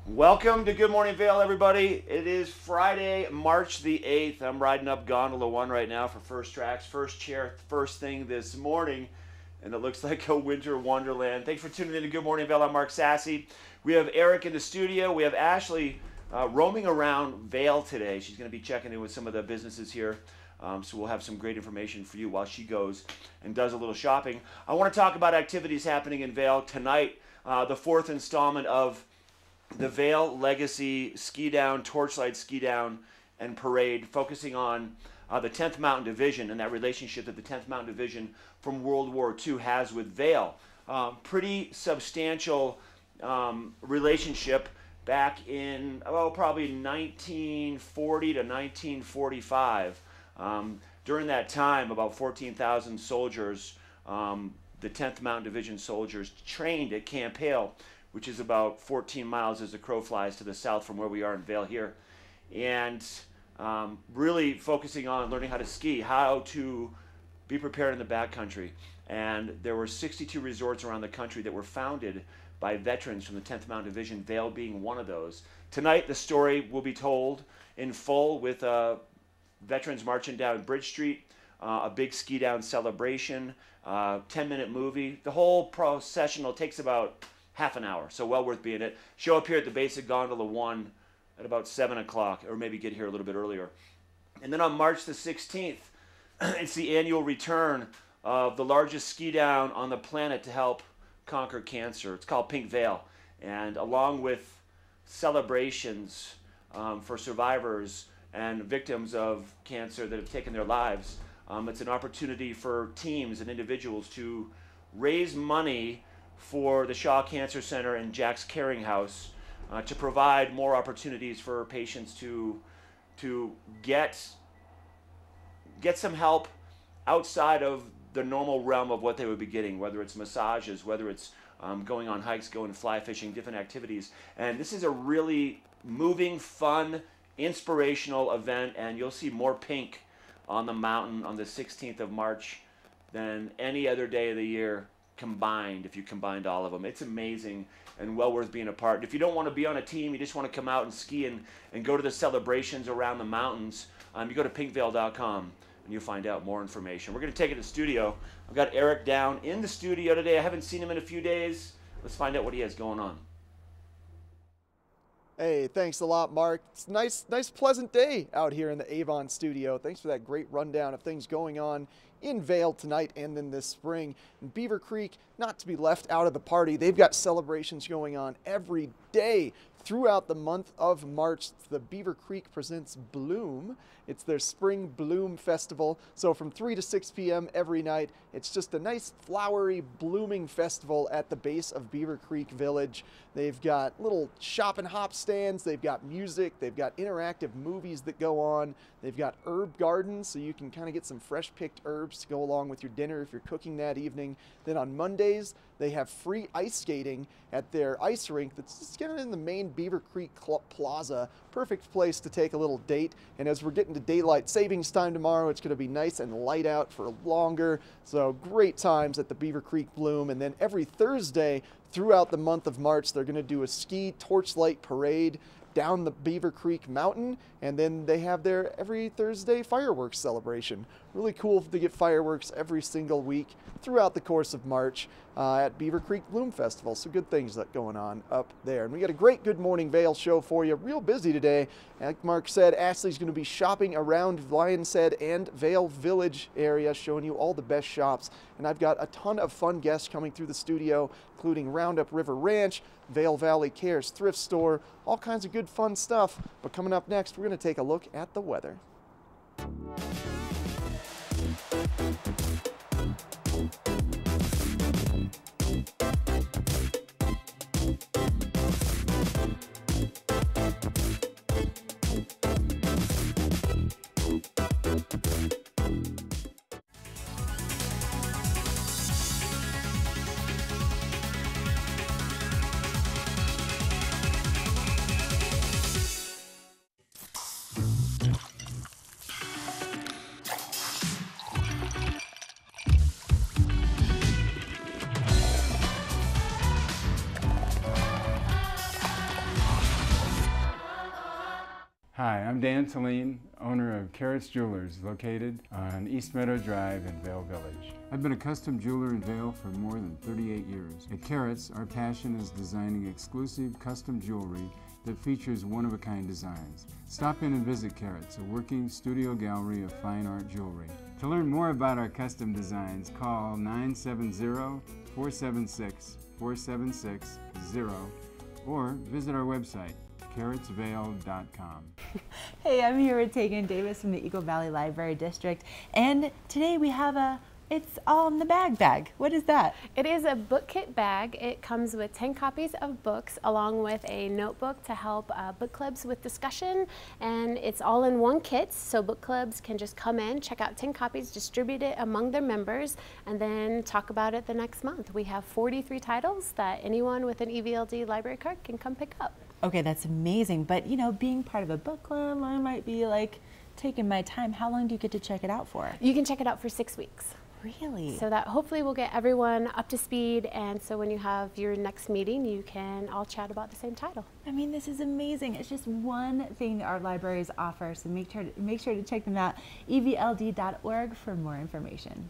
Welcome to Good Morning Vail, everybody. It is Friday, March the 8th. I'm riding up Gondola 1 right now for First Tracks, first chair, first thing this morning, and it looks like a winter wonderland. Thanks for tuning in to Good Morning Vail. I'm Mark Sassy. We have Eric in the studio. We have Ashley roaming around Vail today. She's going to be checking in with some of the businesses here, so we'll have some great information for you while she goes and does a little shopping. I want to talk about activities happening in Vail tonight, the fourth installment of the Vail Legacy Ski Down, Torchlight Ski Down, and Parade, focusing on the 10th Mountain Division and that relationship that the 10th Mountain Division from World War II has with Vail. Pretty substantial relationship back in, probably 1940 to 1945. During that time, about 14,000 soldiers, the 10th Mountain Division soldiers, trained at Camp Hale, which is about 14 miles as the crow flies to the south from where we are in Vail here. And really focusing on learning how to ski, how to be prepared in the backcountry. And there were 62 resorts around the country that were founded by veterans from the 10th Mountain Division, Vail being one of those. Tonight, the story will be told in full with veterans marching down Bridge Street, a big ski down celebration, 10-minute movie. The whole processional takes about half an hour, so well worth being it. Show up here at the base of Gondola 1 at about 7 o'clock, or maybe get here a little bit earlier. And then on March the 16th, it's the annual return of the largest ski down on the planet to help conquer cancer. It's called Pink Vail. And along with celebrations for survivors and victims of cancer that have taken their lives, it's an opportunity for teams and individuals to raise money for the Shaw Cancer Center and Jack's Caring House to provide more opportunities for patients to get some help outside of the normal realm of what they would be getting, whether it's massages, whether it's going on hikes, going fly fishing, different activities. And this is a really moving, fun, inspirational event, and you'll see more pink on the mountain on the 16th of March than any other day of the year combined, if you combined all of them. It's amazing and well worth being a part. If you don't want to be on a team, you just want to come out and ski and go to the celebrations around the mountains, you go to pinkvail.com and you'll find out more information. We're going to take it to the studio. I've got Eric down in the studio today. I haven't seen him in a few days. Let's find out what he has going on. Hey, thanks a lot, Mark. It's a nice, pleasant day out here in the Avon studio. Thanks for that great rundown of things going on in Vail tonight and then this spring. And Beaver Creek, not to be left out of the party, they've got celebrations going on every day throughout the month of March. The Beaver Creek Presents Bloom. It's their Spring Bloom Festival. So from 3 to 6 p.m. every night, it's just a nice flowery blooming festival at the base of Beaver Creek Village. They've got little shop and hop stands, they've got music, they've got interactive movies that go on, they've got herb gardens so you can kind of get some fresh picked herbs to go along with your dinner if you're cooking that evening. Then on Mondays, they have free ice skating at their ice rink that's just kind of in the main Beaver Creek Plaza. Perfect place to take a little date. And as we're getting to daylight savings time tomorrow, it's going to be nice and light out for longer. So great times at the Beaver Creek Bloom. And then every Thursday throughout the month of March, they're going to do a ski torchlight parade down the Beaver Creek Mountain, and then they have their every Thursday fireworks celebration. Really cool to get fireworks every single week throughout the course of March at Beaver Creek Bloom Festival. So good things that going on up there. And we got a great Good Morning Vail show for you. Real busy today. Like Mark said, Ashley's going to be shopping around Lions Head and Vail Village area, showing you all the best shops. And I've got a ton of fun guests coming through the studio, including Roundup River Ranch, Vail Valley Cares Thrift Store, all kinds of good fun stuff. But coming up next, we're going to take a look at the weather. Hi, I'm Dan Saline, owner of Carrots Jewelers, located on East Meadow Drive in Vail Village. I've been a custom jeweler in Vail for more than 38 years. At Carrots, our passion is designing exclusive custom jewelry that features one-of-a-kind designs. Stop in and visit Carrots, a working studio gallery of fine art jewelry. To learn more about our custom designs, call 970-476-4760 or visit our website, carrotsvale.com. Hey, I'm here with Tegan Davis from the Eagle Valley Library District, and today we have it's all in the bag. What is that? It is a book kit bag. It comes with 10 copies of books along with a notebook to help book clubs with discussion, and it's all in one kit, so book clubs can just come in, check out 10 copies, distribute it among their members, and then talk about it the next month. We have 43 titles that anyone with an EVLD library card can come pick up. Okay, that's amazing, but you know, being part of a book club, I might be like taking my time. How long do you get to check it out for? You can check it out for 6 weeks. Really? So that hopefully will get everyone up to speed, and so when you have your next meeting, you can all chat about the same title. I mean, this is amazing. It's just one thing that our libraries offer, so make sure to check them out. evld.org for more information.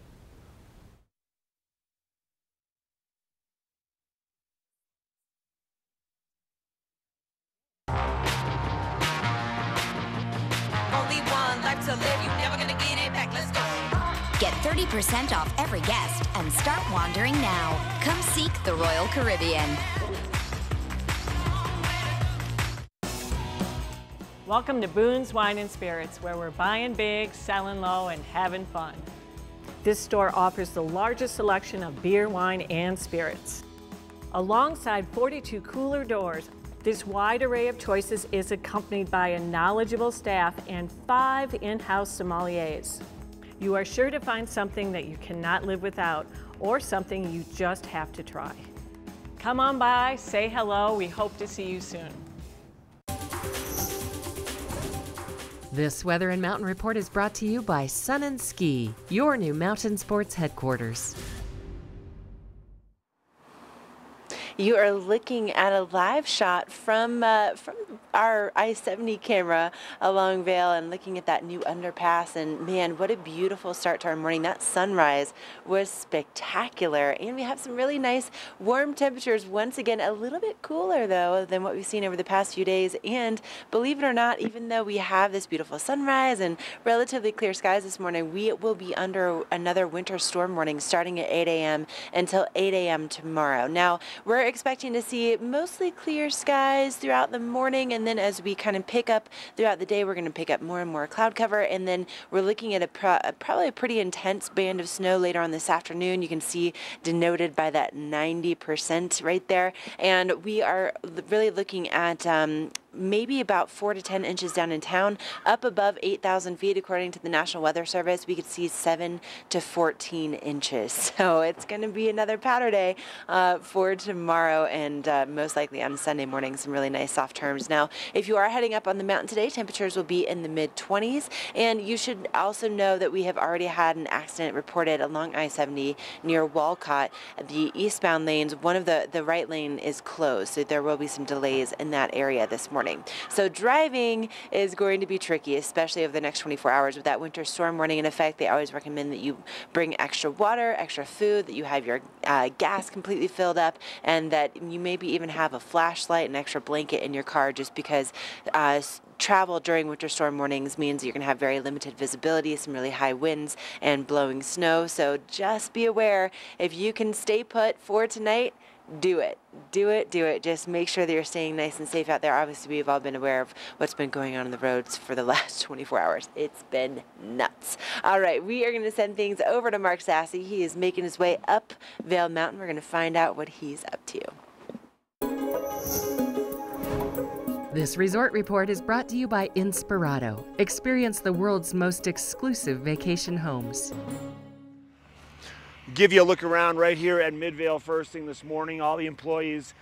Only one life to live, you're never gonna get it back. Let's go. Get 30% off every guest and start wandering now. Come seek the Royal Caribbean. Welcome to Boone's Wine and Spirits, where we're buying big, selling low, and having fun. This store offers the largest selection of beer, wine, and spirits. Alongside 42 cooler doors, this wide array of choices is accompanied by a knowledgeable staff and 5 in-house sommeliers. You are sure to find something that you cannot live without, or something you just have to try. Come on by, say hello, we hope to see you soon. This Weather and Mountain Report is brought to you by Sun and Ski, your new mountain sports headquarters. You are looking at a live shot from our I-70 camera along Vail and looking at that new underpass, and man, what a beautiful start to our morning. That sunrise was spectacular, and we have some really nice warm temperatures. Once again, a little bit cooler though than what we've seen over the past few days, and believe it or not, even though we have this beautiful sunrise and relatively clear skies this morning, we will be under another winter storm warning starting at 8 a.m. until 8 a.m. tomorrow. Now, we're expecting to see mostly clear skies throughout the morning, and then as we kind of pick up throughout the day, we're going to pick up more and more cloud cover, and then we're looking at probably a pretty intense band of snow later on this afternoon. You can see denoted by that 90% right there, and we are really looking at maybe about 4 to 10 inches down in town. Up above 8,000 feet, according to the National Weather Service, we could see 7 to 14 inches. So it's going to be another powder day for tomorrow, and most likely on Sunday morning, some really nice soft terms. Now, if you are heading up on the mountain today, temperatures will be in the mid-20s, and you should also know that we have already had an accident reported along I-70 near Walcott. The eastbound lanes, one of the right lane is closed, so there will be some delays in that area this morning. So driving is going to be tricky, especially over the next 24 hours with that winter storm warning in effect. They always recommend that you bring extra water, extra food, that you have your gas completely filled up, and that you maybe even have a flashlight and extra blanket in your car, just because travel during winter storm warnings means you're going to have very limited visibility, some really high winds and blowing snow. So just be aware, if you can stay put for tonight, do it. Do it. Just make sure that you're staying nice and safe out there. Obviously, we've all been aware of what's been going on the roads for the last 24 hours. It's been nuts. All right, we are going to send things over to Mark Sassy. He is making his way up Vail Mountain. We're going to find out what he's up to. This resort report is brought to you by Inspirato. Experience the world's most exclusive vacation homes. Give you a look around right here at Midvale first thing this morning. All the employees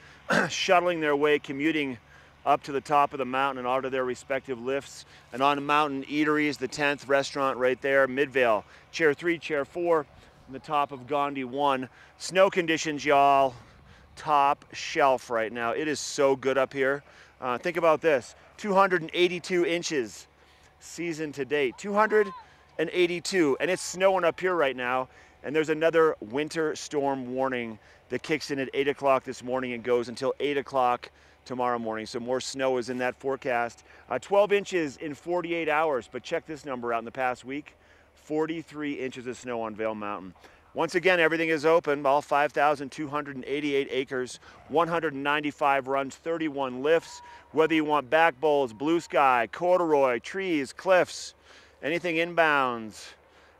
shuttling their way, commuting up to the top of the mountain and onto their respective lifts. And on the mountain, eateries, the 10th restaurant right there, Midvale, Chair 3, Chair 4, and the top of Gandhi 1. Snow conditions, y'all. top shelf right now. It is so good up here. Think about this, 282 inches season to date, 282, and it's snowing up here right now. And there's another winter storm warning that kicks in at 8 o'clock this morning and goes until 8 o'clock tomorrow morning. So more snow is in that forecast. 12 inches in 48 hours, but check this number out in the past week, 43 inches of snow on Vail Mountain. Once again, everything is open, all 5,288 acres, 195 runs, 31 lifts. Whether you want back bowls, blue sky, corduroy, trees, cliffs, anything inbounds,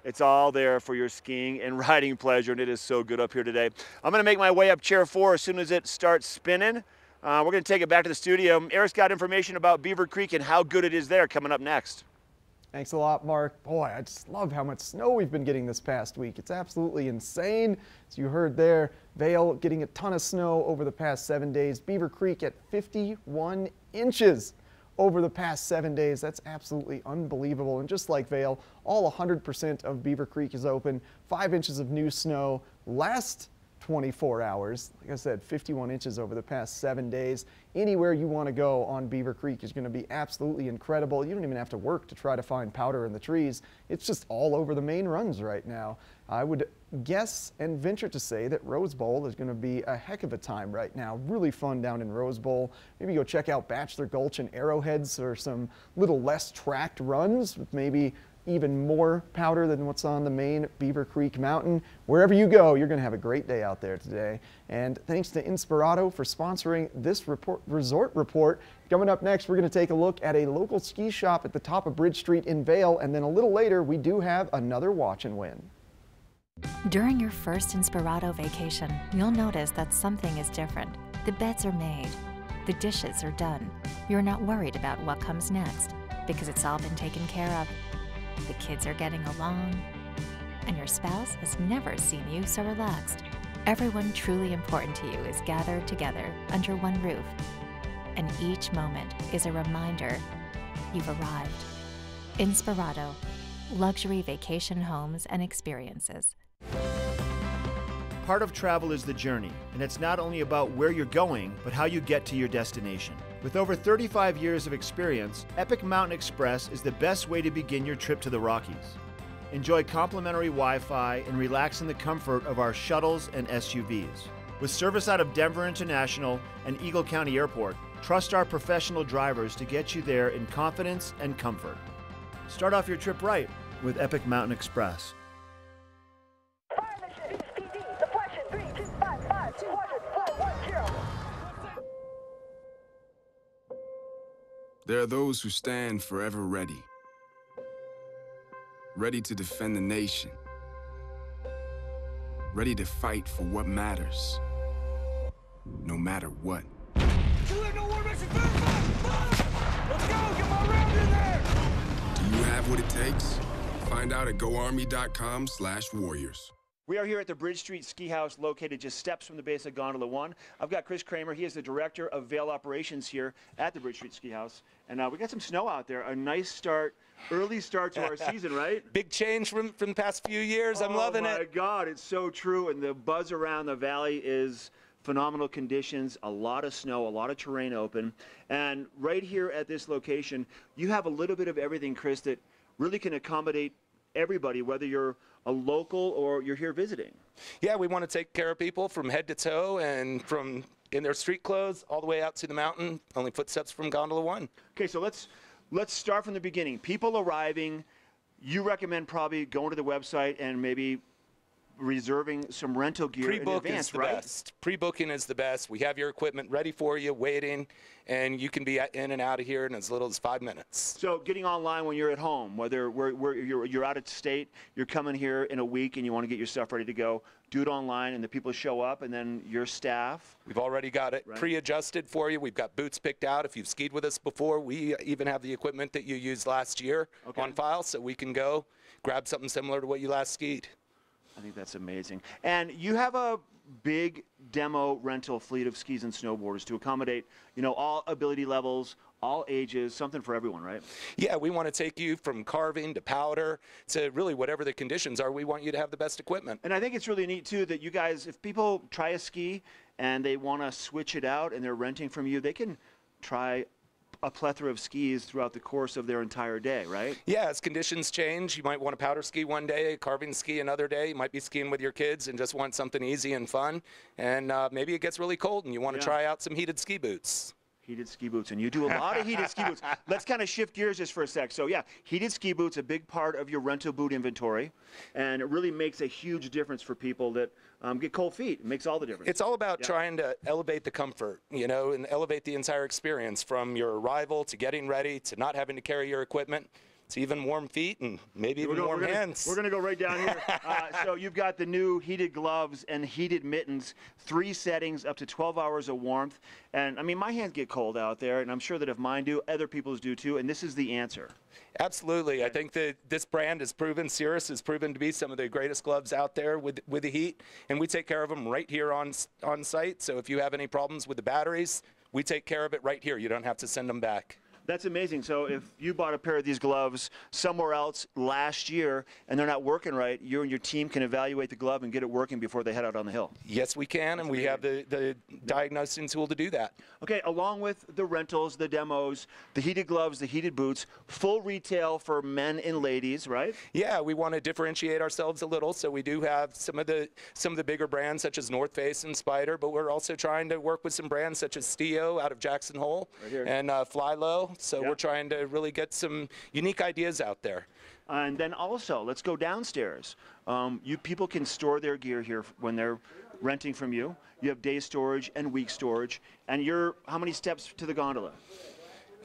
it's all there for your skiing and riding pleasure, and it is so good up here today. I'm going to make my way up chair 4 as soon as it starts spinning. We're going to take it back to the studio. Eric's got information about Beaver Creek and how good it is there coming up next. Thanks a lot, Mark. Boy, I just love how much snow we've been getting this past week. It's absolutely insane. As you heard there, Vail getting a ton of snow over the past 7 days. Beaver Creek at 51 inches over the past 7 days. That's absolutely unbelievable. And just like Vail, all 100% of Beaver Creek is open. 5 inches of new snow last 24 hours. Like I said, 51 inches over the past 7 days. Anywhere you want to go on Beaver Creek is going to be absolutely incredible. You don't even have to work to try to find powder in the trees. It's just all over the main runs right now. I would guess and venture to say that Rose Bowl is going to be a heck of a time right now. Really fun down in Rose Bowl. Maybe go check out Bachelor Gulch and Arrowheads or some little less tracked runs with maybe even more powder than what's on the main Beaver Creek Mountain. Wherever you go, you're going to have a great day out there today. And thanks to Inspirato for sponsoring this resort report. Coming up next, we're going to take a look at a local ski shop at the top of Bridge Street in Vail, and then a little later, we do have another watch and win. During your first Inspirato vacation, you'll notice that something is different. The beds are made. The dishes are done. You're not worried about what comes next because it's all been taken care of. The kids are getting along, and your spouse has never seen you so relaxed. Everyone truly important to you is gathered together under one roof, and each moment is a reminder you've arrived. Inspirato, luxury vacation homes and experiences. Part of travel is the journey, and it's not only about where you're going, but how you get to your destination. With over 35 years of experience, Epic Mountain Express is the best way to begin your trip to the Rockies. Enjoy complimentary Wi-Fi and relax in the comfort of our shuttles and SUVs. With service out of Denver International and Eagle County Airport, trust our professional drivers to get you there in confidence and comfort. Start off your trip right with Epic Mountain Express. There are those who stand forever ready. Ready to defend the nation. Ready to fight for what matters. No matter what. Let's go! Get my round in there! Do you have what it takes? Find out at goarmy.com/warriors. We are here at the Bridge Street Ski House, located just steps from the base of Gondola 1. I've got Chris Kramer. He is the Director of Vail Operations here at the Bridge Street Ski House. And we got some snow out there. A nice start, early start to our season, right? Big change from the past few years. I'm loving it. Oh, my God. It's so true. And the buzz around the valley is phenomenal conditions, a lot of snow, a lot of terrain open. And right here at this location, you have a little bit of everything, Chris, that really can accommodate everybody, whether you're a local or you're here visiting. Yeah, we want to take care of people from head to toe and from in their street clothes all the way out to the mountain, only footsteps from Gondola 1. Okay, so let's start from the beginning. People arriving, you recommend probably going to the website and maybe reserving some rental gear in advance, is the right? best. Pre-booking is the best. We have your equipment ready for you, waiting, and you can be in and out of here in as little as 5 minutes. So getting online when you're at home, whether you're out of state, you're coming here in a week and you want to get your stuff ready to go, do it online and the people show up and then your staff. We've already got it pre-adjusted for you. We've got boots picked out. If you've skied with us before, we even have the equipment that you used last year on file, so we can go grab something similar to what you last skied. I think that's amazing. And you have a big demo rental fleet of skis and snowboarders to accommodate, you know, all ability levels, all ages, something for everyone, right? Yeah, we want to take you from carving to powder to really whatever the conditions are. We want you to have the best equipment. And I think it's really neat, too, that you guys, if people try a ski and they want to switch it out and they're renting from you, they can try a plethora of skis throughout the course of their entire day, right? Yeah, as conditions change, you might want to powder ski one day, carving ski another day. You might be skiing with your kids and just want something easy and fun. And maybe it gets really cold and you want to try out some heated ski boots. Heated ski boots, and you do a lot of heated ski boots. Let's kind of shift gears just for a sec. So yeah, heated ski boots, a big part of your rental boot inventory, and it really makes a huge difference for people that get cold feet. It makes all the difference. It's all about trying to elevate the comfort, you know, and elevate the entire experience from your arrival to getting ready to not having to carry your equipment. To even warm feet and maybe even warm hands. We're going to go right down here. So you've got the new heated gloves and heated mittens, 3 settings, up to 12 hours of warmth. And, I mean, my hands get cold out there, and I'm sure that if mine do, other people's do too, and this is the answer. Absolutely. I think that this brand has proven, Cirrus has proven to be some of the greatest gloves out there with the heat, and we take care of them right here on site. So if you have any problems with the batteries, we take care of it right here. You don't have to send them back. That's amazing. So if you bought a pair of these gloves somewhere else last year and they're not working right, you and your team can evaluate the glove and get it working before they head out on the hill. Yes, we can, and we have the diagnosing tool to do that. Okay, along with the rentals, the demos, the heated gloves, the heated boots, full retail for men and ladies, right? Yeah, we want to differentiate ourselves a little, so we do have some of the bigger brands such as North Face and Spyder, but we're also trying to work with some brands such as Stio out of Jackson Hole and Fly Low. So we're trying to really get some unique ideas out there. And then also, let's go downstairs. People can store their gear here when they're renting from you. You have day storage and week storage. And you're, how many steps to the gondola?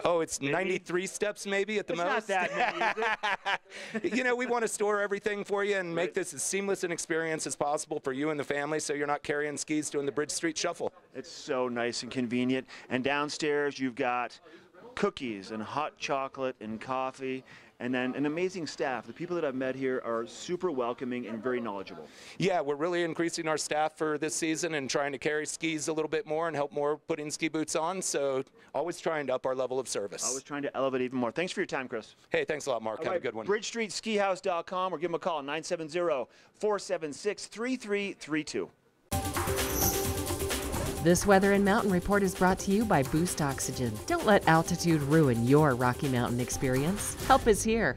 Oh, it's maybe 93 steps maybe at the most. It's not that many, is it? You know, we want to store everything for you and make this as seamless an experience as possible for you and the family so you're not carrying skis doing the Bridge Street Shuffle. It's so nice and convenient. And downstairs you've got cookies and hot chocolate and coffee, and then an amazing staff. The people that I've met here are super welcoming and very knowledgeable. Yeah, we're really increasing our staff for this season and trying to carry skis a little bit more and help more putting ski boots on, so always trying to up our level of service. Always trying to elevate even more. Thanks for your time, Chris. Hey, thanks a lot, Mark. Have a good one. BridgeStreetSkiHouse.com or give them a call, 970-476-3332. This Weather and Mountain Report is brought to you by Boost Oxygen. Don't let altitude ruin your Rocky Mountain experience. Help is here.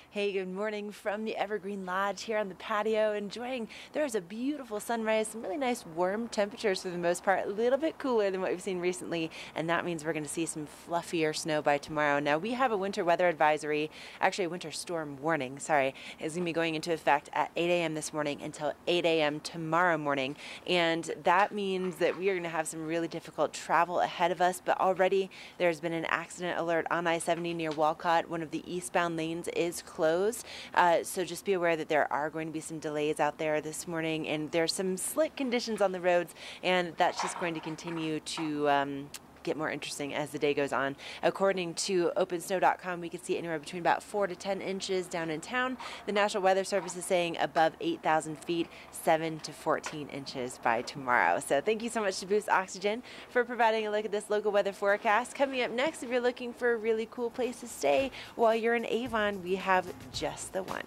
Hey, good morning from the Evergreen Lodge here on the patio, enjoying, there's a beautiful sunrise, some really nice warm temperatures for the most part, a little bit cooler than what we've seen recently, and that means we're going to see some fluffier snow by tomorrow. Now, we have a winter weather advisory, actually a winter storm warning, sorry, is going to be going into effect at 8 a.m. this morning until 8 a.m. tomorrow morning, and that means that we are going to have some really difficult travel ahead of us, but already there's been an accident alert on I-70 near Walcott. One of the eastbound lanes is closed. So just be aware that there are going to be some delays out there this morning, and there's some slick conditions on the roads, and that's just going to continue to get more interesting as the day goes on. According to OpenSnow.com, we could see anywhere between about 4 to 10 inches down in town. The National Weather Service is saying above 8,000 feet, 7 to 14 inches by tomorrow. So thank you so much to Boost Oxygen for providing a look at this local weather forecast. Coming up next, if you're looking for a really cool place to stay while you're in Avon, we have just the one.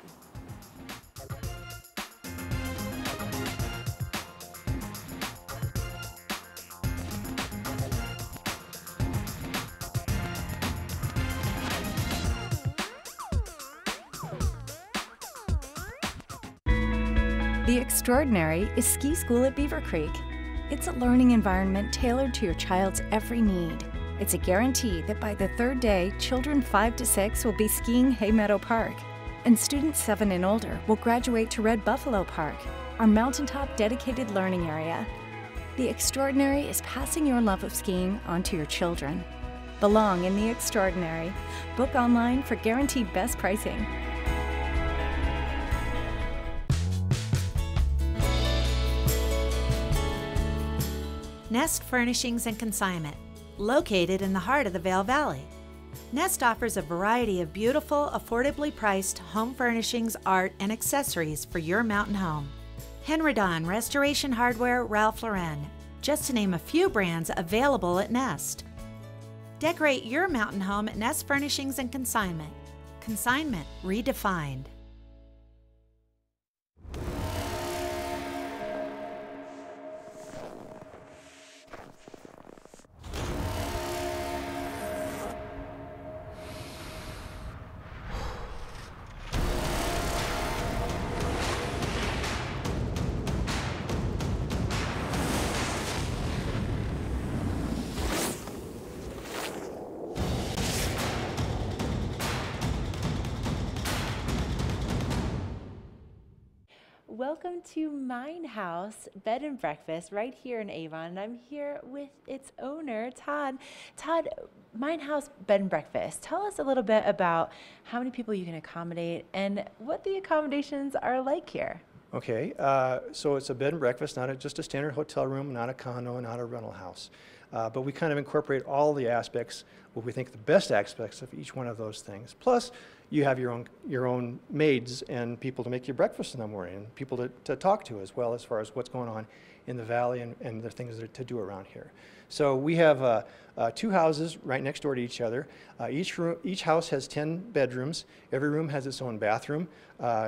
The Extraordinary is ski school at Beaver Creek. It's a learning environment tailored to your child's every need. It's a guarantee that by the third day, children 5 to 6 will be skiing Hay Meadow Park, and students 7 and older will graduate to Red Buffalo Park. our mountaintop dedicated learning area. The extraordinary is passing your love of skiing on to your children. Belong in the extraordinary. Book online for guaranteed best pricing. Nest Furnishings and Consignment, located in the heart of the Vail Valley. Nest offers a variety of beautiful, affordably priced home furnishings, art, and accessories for your mountain home. Henredon, Restoration Hardware, Ralph Lauren, just to name a few brands available at Nest. Decorate your mountain home at Nest Furnishings and Consignment. Consignment redefined. Welcome to Mine House Bed and Breakfast right here in Avon. And I'm here with its owner, Todd. Todd, Mine House Bed and Breakfast. Tell us a little bit about how many people you can accommodate and what the accommodations are like here. Okay, so it's a bed and breakfast, not just a standard hotel room, not a condo, not a rental house. But we kind of incorporate all the aspects, what we think the best aspects of each one of those things. Plus, you have your own maids and people to make you breakfast in the morning, and people to talk to as well, as far as what's going on in the valley and the things that to do around here. So we have 2 houses right next door to each other. Each house has 10 bedrooms. Every room has its own bathroom,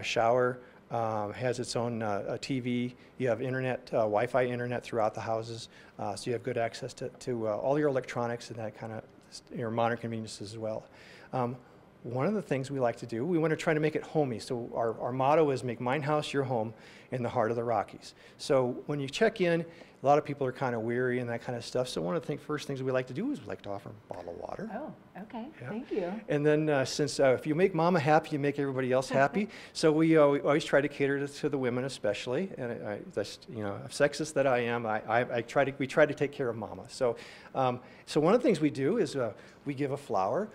shower, has its own TV. You have internet, Wi-Fi internet throughout the houses, so you have good access to all your electronics and that kind of your modern conveniences as well. One of the things we like to do, we want to try to make it homey. So our motto is make Mine House your home in the heart of the Rockies. So when you check in, a lot of people are kind of weary and that kind of stuff. So one of the first things we like to do is we like to offer a bottle of water. Oh, okay. Yeah. Thank you. And then since if you make mama happy, you make everybody else happy. So we always try to cater to the women especially. And that's, you know, sexist that I am, we try to take care of mama. So so one of the things we do is we give a flower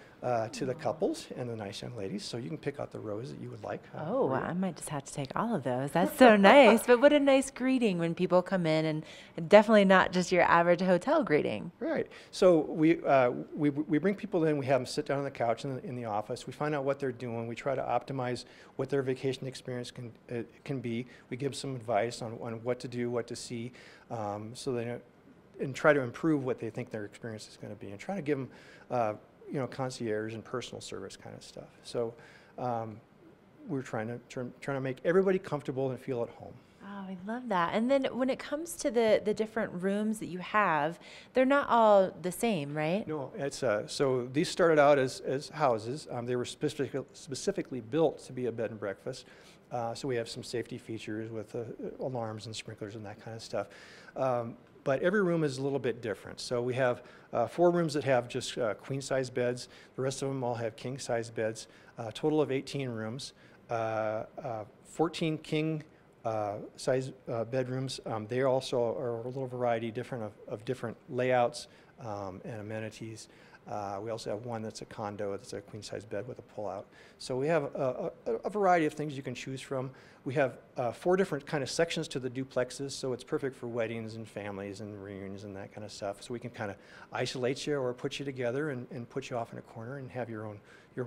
to the couples and the nice young ladies. So you can pick out the rose that you would like. Oh, I might just have to take all of those. That's so nice. But what a nice greeting when people come in, and definitely not just your average hotel greeting. Right. So we bring people in. We have them sit down on the couch in the office. We find out what they're doing. We try to optimize what their vacation experience can be. We give some advice on what to do, what to see, so they know, and try to improve what they think their experience is going to be, and try to give them you know, concierge and personal service kind of stuff. So we're trying to make everybody comfortable and feel at home. Oh, I love that. And then when it comes to the different rooms that you have, they're not all the same, right? No, it's so these started out as houses. They were specifically built to be a bed and breakfast. So we have some safety features with alarms and sprinklers and that kind of stuff. But every room is a little bit different. So we have 4 rooms that have just queen-size beds. The rest of them all have king-size beds. A total of 18 rooms, 14 king-size bedrooms. They also are a little variety of different layouts and amenities. We also have one that's a condo, that's a queen-size bed with a pull-out. So we have a variety of things you can choose from. We have 4 different kind of sections to the duplexes, so it's perfect for weddings and families and reunions and that kind of stuff. So we can kind of isolate you or put you together and put you off in a corner and have your own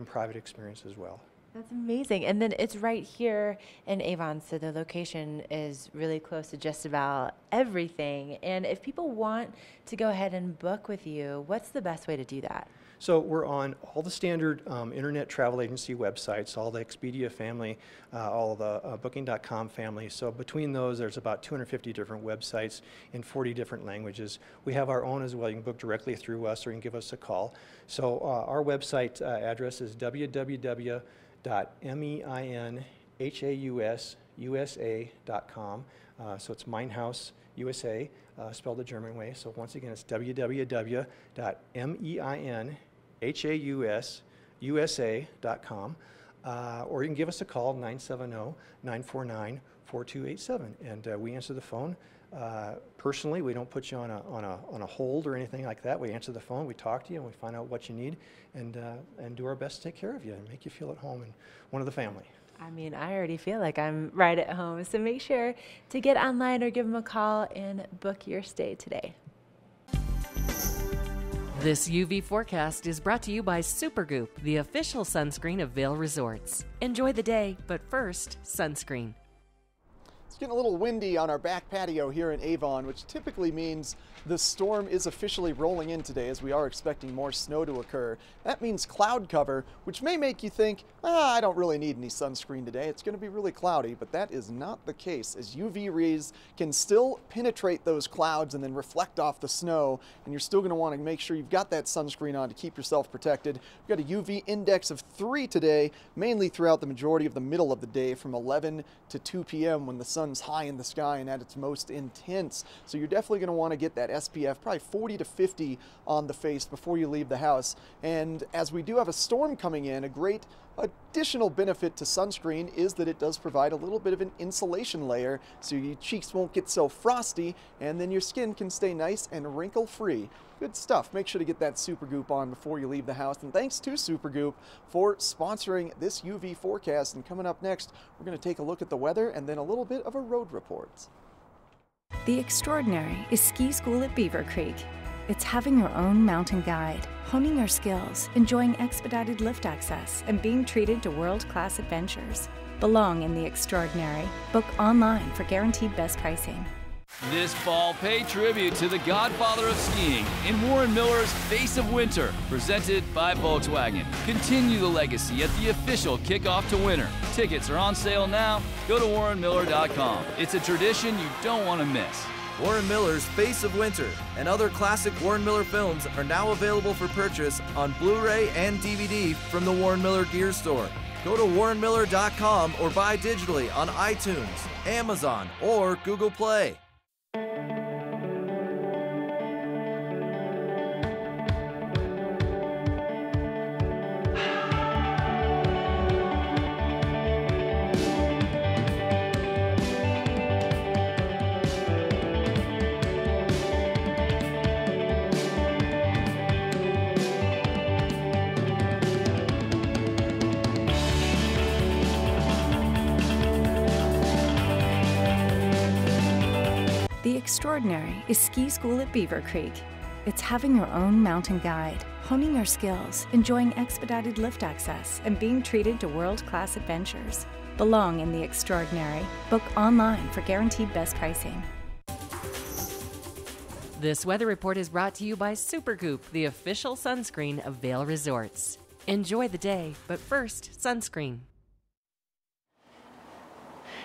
private experience as well. That's amazing. And then it's right here in Avon, so the location is really close to just about everything. And if people want to go ahead and book with you, what's the best way to do that? So we're on all the standard internet travel agency websites, all the Expedia family, all the Booking.com family. So between those, there's about 250 different websites in 40 different languages. We have our own as well. You can book directly through us, or you can give us a call. So our website address is www.meinhaususa.com. So it's Minehouse USA, spelled the German way. So once again, it's www.meinhaususa.com. Or you can give us a call, 970-949-4255. 4287, and we answer the phone. Personally, we don't put you on a hold or anything like that. We answer the phone, we talk to you, and we find out what you need, and do our best to take care of you and make you feel at home and one of the family. I mean, I already feel like I'm right at home, so make sure to get online or give them a call and book your stay today. This UV forecast is brought to you by Supergoop, the official sunscreen of Vail Resorts. Enjoy the day, but first, sunscreen. It's getting a little windy on our back patio here in Avon, which typically means the storm is officially rolling in today, as we are expecting more snow to occur. That means cloud cover, which may make you think, I don't really need any sunscreen today. It's going to be really cloudy, but that is not the case, as UV rays can still penetrate those clouds and then reflect off the snow, and you're still going to want to make sure you've got that sunscreen on to keep yourself protected. We've got a UV index of 3 today, mainly throughout the majority of the middle of the day from 11 to 2 p.m. when the sun's high in the sky and at its most intense. So you're definitely going to want to get that SPF, probably 40 to 50 on the face before you leave the house. And as we do have a storm coming in, a great additional benefit to sunscreen is that it does provide a little bit of an insulation layer so your cheeks won't get so frosty, and then your skin can stay nice and wrinkle free. Good stuff. Make sure to get that Supergoop on before you leave the house. And thanks to Supergoop for sponsoring this UV forecast. And coming up next, we're going to take a look at the weather and then a little bit of a road report. The extraordinary is ski school at Beaver Creek. It's having your own mountain guide, honing your skills, enjoying expedited lift access, and being treated to world-class adventures. Belong in the extraordinary. Book online for guaranteed best pricing. This fall, pay tribute to the godfather of skiing in Warren Miller's Face of Winter, presented by Volkswagen. Continue the legacy at the official kickoff to winter. Tickets are on sale now. Go to warrenmiller.com. It's a tradition you don't want to miss. Warren Miller's Face of Winter and other classic Warren Miller films are now available for purchase on Blu-ray and DVD from the Warren Miller Gear Store. Go to warrenmiller.com or buy digitally on iTunes, Amazon, or Google Play. The extraordinary is ski school at Beaver Creek. It's having your own mountain guide, honing your skills, enjoying expedited lift access, and being treated to world-class adventures. Belong in the extraordinary. Book online for guaranteed best pricing. This weather report is brought to you by Supergoop, the official sunscreen of Vail Resorts. Enjoy the day, but first, sunscreen.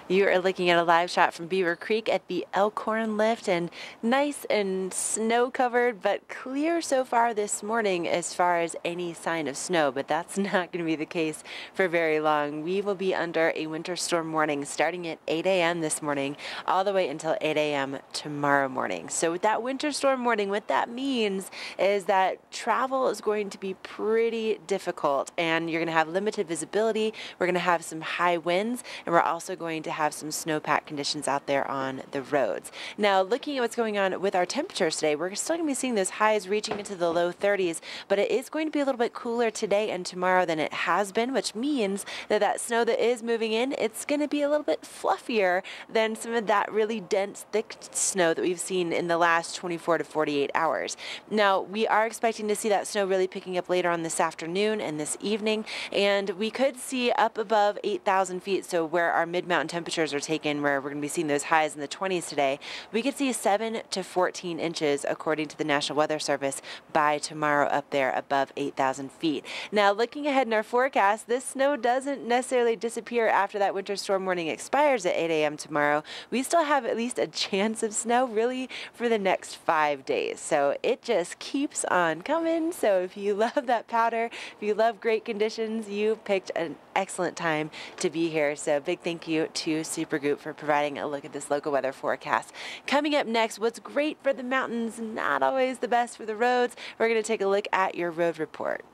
You are looking at a live shot from Beaver Creek at the Elkhorn Lift, and nice and snow covered, but clear so far this morning as far as any sign of snow, but that's not going to be the case for very long. We will be under a winter storm warning starting at 8 a.m. this morning all the way until 8 a.m. tomorrow morning. So with that winter storm warning, what that means is that travel is going to be pretty difficult, and you're going to have limited visibility. We're going to have some high winds, and we're also going to have some snowpack conditions out there on the roads. Now, looking at what's going on with our temperatures today, we're still going to be seeing those highs reaching into the low 30s, but it is going to be a little bit cooler today and tomorrow than it has been, which means that that snow that is moving in, it's going to be a little bit fluffier than some of that really dense, thick snow that we've seen in the last 24 to 48 hours. Now, we are expecting to see that snow really picking up later on this afternoon and this evening, and we could see up above 8,000 feet, so where our mid-mountain temperatures are taken, where we're going to be seeing those highs in the 20s today, we could see 7 to 14 inches according to the National Weather Service by tomorrow up there above 8,000 feet. Now, looking ahead in our forecast, this snow doesn't necessarily disappear after that winter storm warning expires at 8 a.m. tomorrow. We still have at least a chance of snow really for the next 5 days. So it just keeps on coming. So if you love that powder, if you love great conditions, you picked an excellent time to be here. So big thank you to Supergoop for providing a look at this local weather forecast. Coming up next, what's great for the mountains, not always the best for the roads. We're going to take a look at your road report.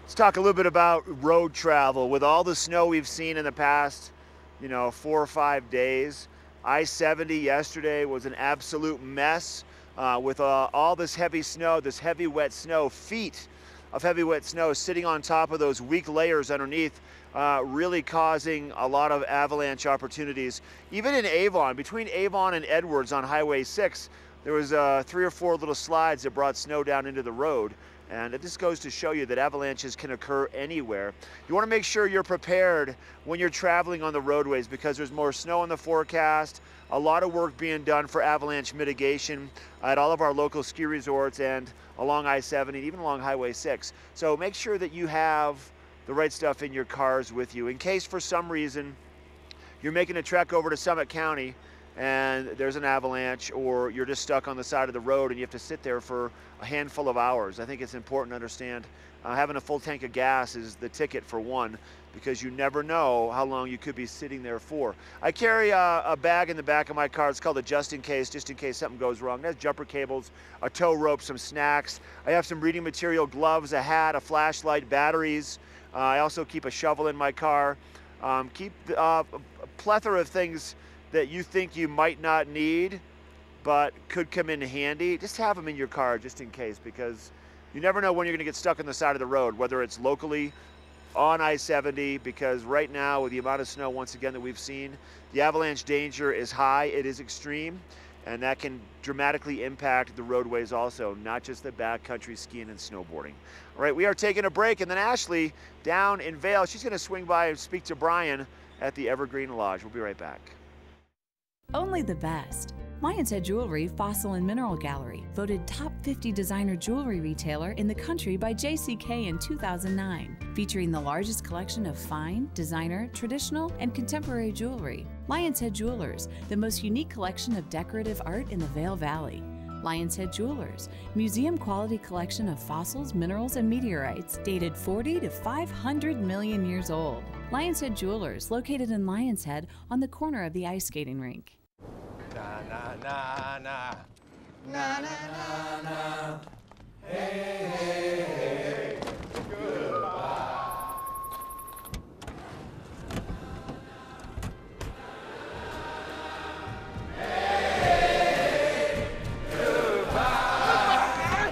Let's talk a little bit about road travel. With all the snow we've seen in the past, 4 or 5 days, I-70 yesterday was an absolute mess with all this heavy snow, this heavy wet snow, feet of heavy wet snow sitting on top of those weak layers underneath, really causing a lot of avalanche opportunities. Even in Avon, between Avon and Edwards on Highway 6, there was 3 or 4 little slides that brought snow down into the road. And this goes to show you that avalanches can occur anywhere. You want to make sure you're prepared when you're traveling on the roadways because there's more snow in the forecast, a lot of work being done for avalanche mitigation at all of our local ski resorts and along I-70, even along Highway 6. So make sure that you have the right stuff in your cars with you in case for some reason you're making a trek over to Summit County and there's an avalanche, or you're just stuck on the side of the road and you have to sit there for a handful of hours. I think it's important to understand having a full tank of gas is the ticket for one, because you never know how long you could be sitting there for. I carry a bag in the back of my car. It's called a just in case something goes wrong. It has jumper cables, a tow rope, some snacks. I have some reading material, gloves, a hat, a flashlight, batteries. I also keep a shovel in my car. Keep a plethora of things that you think you might not need but could come in handy. Just have them in your car just in case, because you never know when you're going to get stuck on the side of the road, whether it's locally on I-70, because right now with the amount of snow once again that we've seen, the avalanche danger is high, it is extreme, and that can dramatically impact the roadways also, not just the backcountry skiing and snowboarding. All right, we are taking a break, and then Ashley down in Vail, she's going to swing by and speak to Brian at the Evergreen Lodge. We'll be right back. Only the best. Lion's Head Jewelry Fossil and Mineral Gallery, voted top 50 designer jewelry retailer in the country by JCK in 2009, featuring the largest collection of fine, designer, traditional, and contemporary jewelry. Lion's Head Jewelers, the most unique collection of decorative art in the Vail Valley. Lion's Head Jewelers, museum-quality collection of fossils, minerals, and meteorites dated 40 to 500 million years old. Lion's Head Jewelers, located in Lion's Head on the corner of the ice skating rink. Na na na na na na na na. Hey hey hey. Goodbye. Hey, goodbye.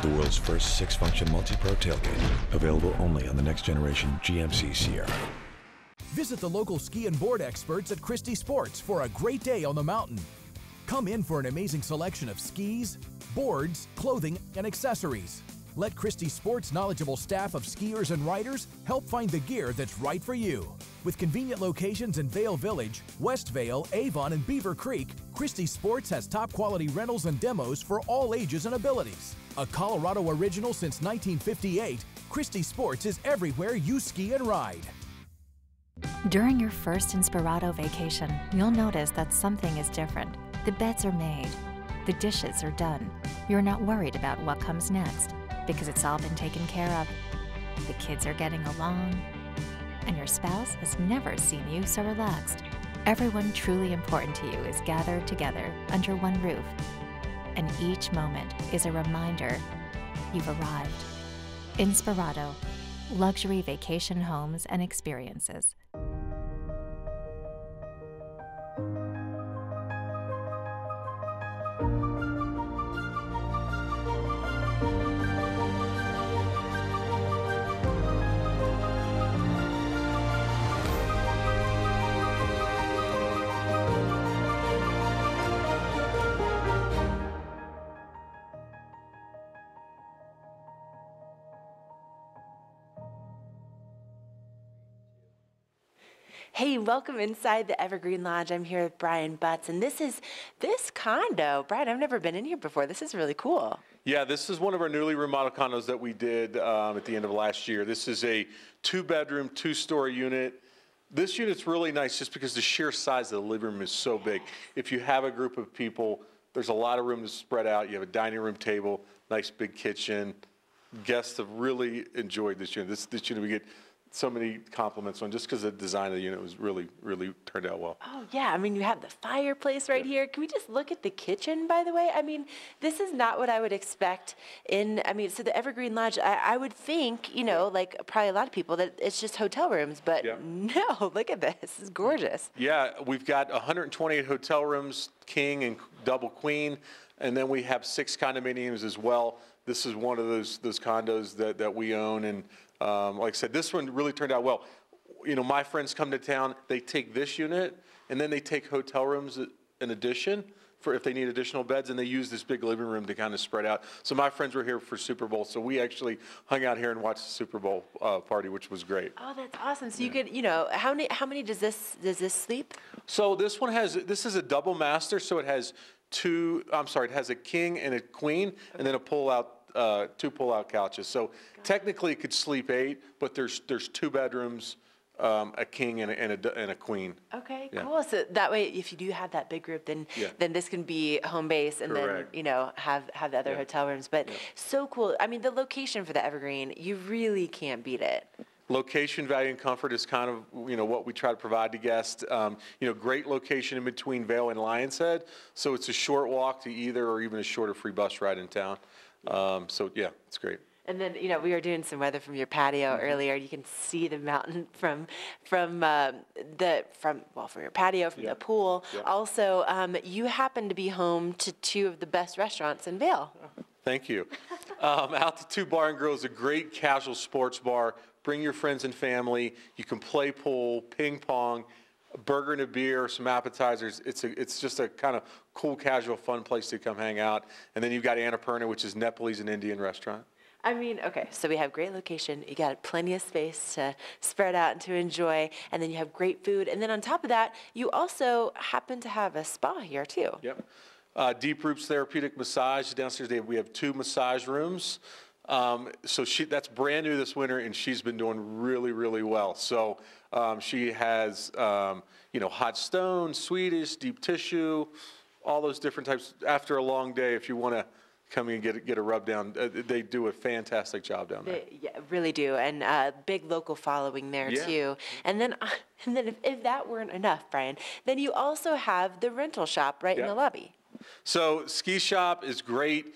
The world's first 6-function multi-pro tailgate, available only on the next generation GMC Sierra. Visit the local ski and board experts at Christie Sports for a great day on the mountain. Come in for an amazing selection of skis, boards, clothing, and accessories. Let Christie Sports' knowledgeable staff of skiers and riders help find the gear that's right for you. With convenient locations in Vail Village, West Vail, Avon, and Beaver Creek, Christie Sports has top quality rentals and demos for all ages and abilities. A Colorado original since 1958, Christie Sports is everywhere you ski and ride. During your first Inspirato vacation, you'll notice that something is different. The beds are made. The dishes are done. You're not worried about what comes next because it's all been taken care of. The kids are getting along, and your spouse has never seen you so relaxed. Everyone truly important to you is gathered together under one roof, and each moment is a reminder you've arrived. Inspirato, luxury vacation homes and experiences. Hey, welcome inside the Evergreen Lodge. I'm here with Brian Butts, and this condo. Brian, I've never been in here before. This is really cool. Yeah, this is one of our newly remodeled condos that we did at the end of last year. This is a 2-bedroom, 2-story unit. This unit's really nice just because the sheer size of the living room is so big. If you have a group of people, there's a lot of room to spread out. You have a dining room table, nice big kitchen. Guests have really enjoyed this unit. This unit, we get so many compliments on just because the design of the unit was really turned out well. Oh yeah, I mean you have the fireplace right here. Can we just look at the kitchen, by the way? I mean, this is not what I would expect in, I mean, so the Evergreen Lodge, I would think, you know, like probably a lot of people that it's just hotel rooms, but no, look at this. This is gorgeous. Yeah, we've got 128 hotel rooms, king and double queen, and then we have 6 condominiums as well. This is one of those condos that we own, and like I said, this one really turned out well. You know, my friends come to town, they take this unit, and then they take hotel rooms in addition for if they need additional beds, and they use this big living room to kind of spread out. So my friends were here for Super Bowl, so we actually hung out here and watched the Super Bowl party, which was great. Oh, that's awesome. So you could, you know, how many does this sleep? So this is a double master, so it has it has a king and a queen, and then a pull-out, 2 pull-out couches. So technically it could sleep 8, but there's 2 bedrooms, a king and a queen. Okay, cool. So that way, if you do have that big group, then this can be home base, and then you know have the other hotel rooms. But so cool. I mean, the location for the Evergreen, you really can't beat it. Location, value, and comfort is kind of, you know, what we try to provide to guests. You know, great location in between Vail and Lion's Head, so it's a short walk to either, or even a shorter free bus ride in town. So yeah, it's great. And then, you know, we were doing some weather from your patio earlier. You can see the mountain from your patio, from the pool. Also, you happen to be home to 2 of the best restaurants in Vail. Thank you. Altitude Bar and Grill is a great casual sports bar. Bring your friends and family. You can play pool, ping pong, a burger and a beer, some appetizers. It's just a kind of cool, casual, fun place to come hang out. And then you've got Annapurna, which is Nepalese and Indian restaurant. I mean, okay, so we have great location. You got plenty of space to spread out and to enjoy, and then you have great food. And then on top of that, you also happen to have a spa here too. Yep. Deep Roots Therapeutic Massage downstairs. We have 2 massage rooms. So that's brand new this winter, and she's been doing really well. So she has you know, hot stone, Swedish, deep tissue, all those different types. After a long day, if you want to come in and get a rub down, they do a fantastic job down there. They really do, and big local following there too. And then if that weren't enough, Brian, then you also have the rental shop right in the lobby. So ski shop is great.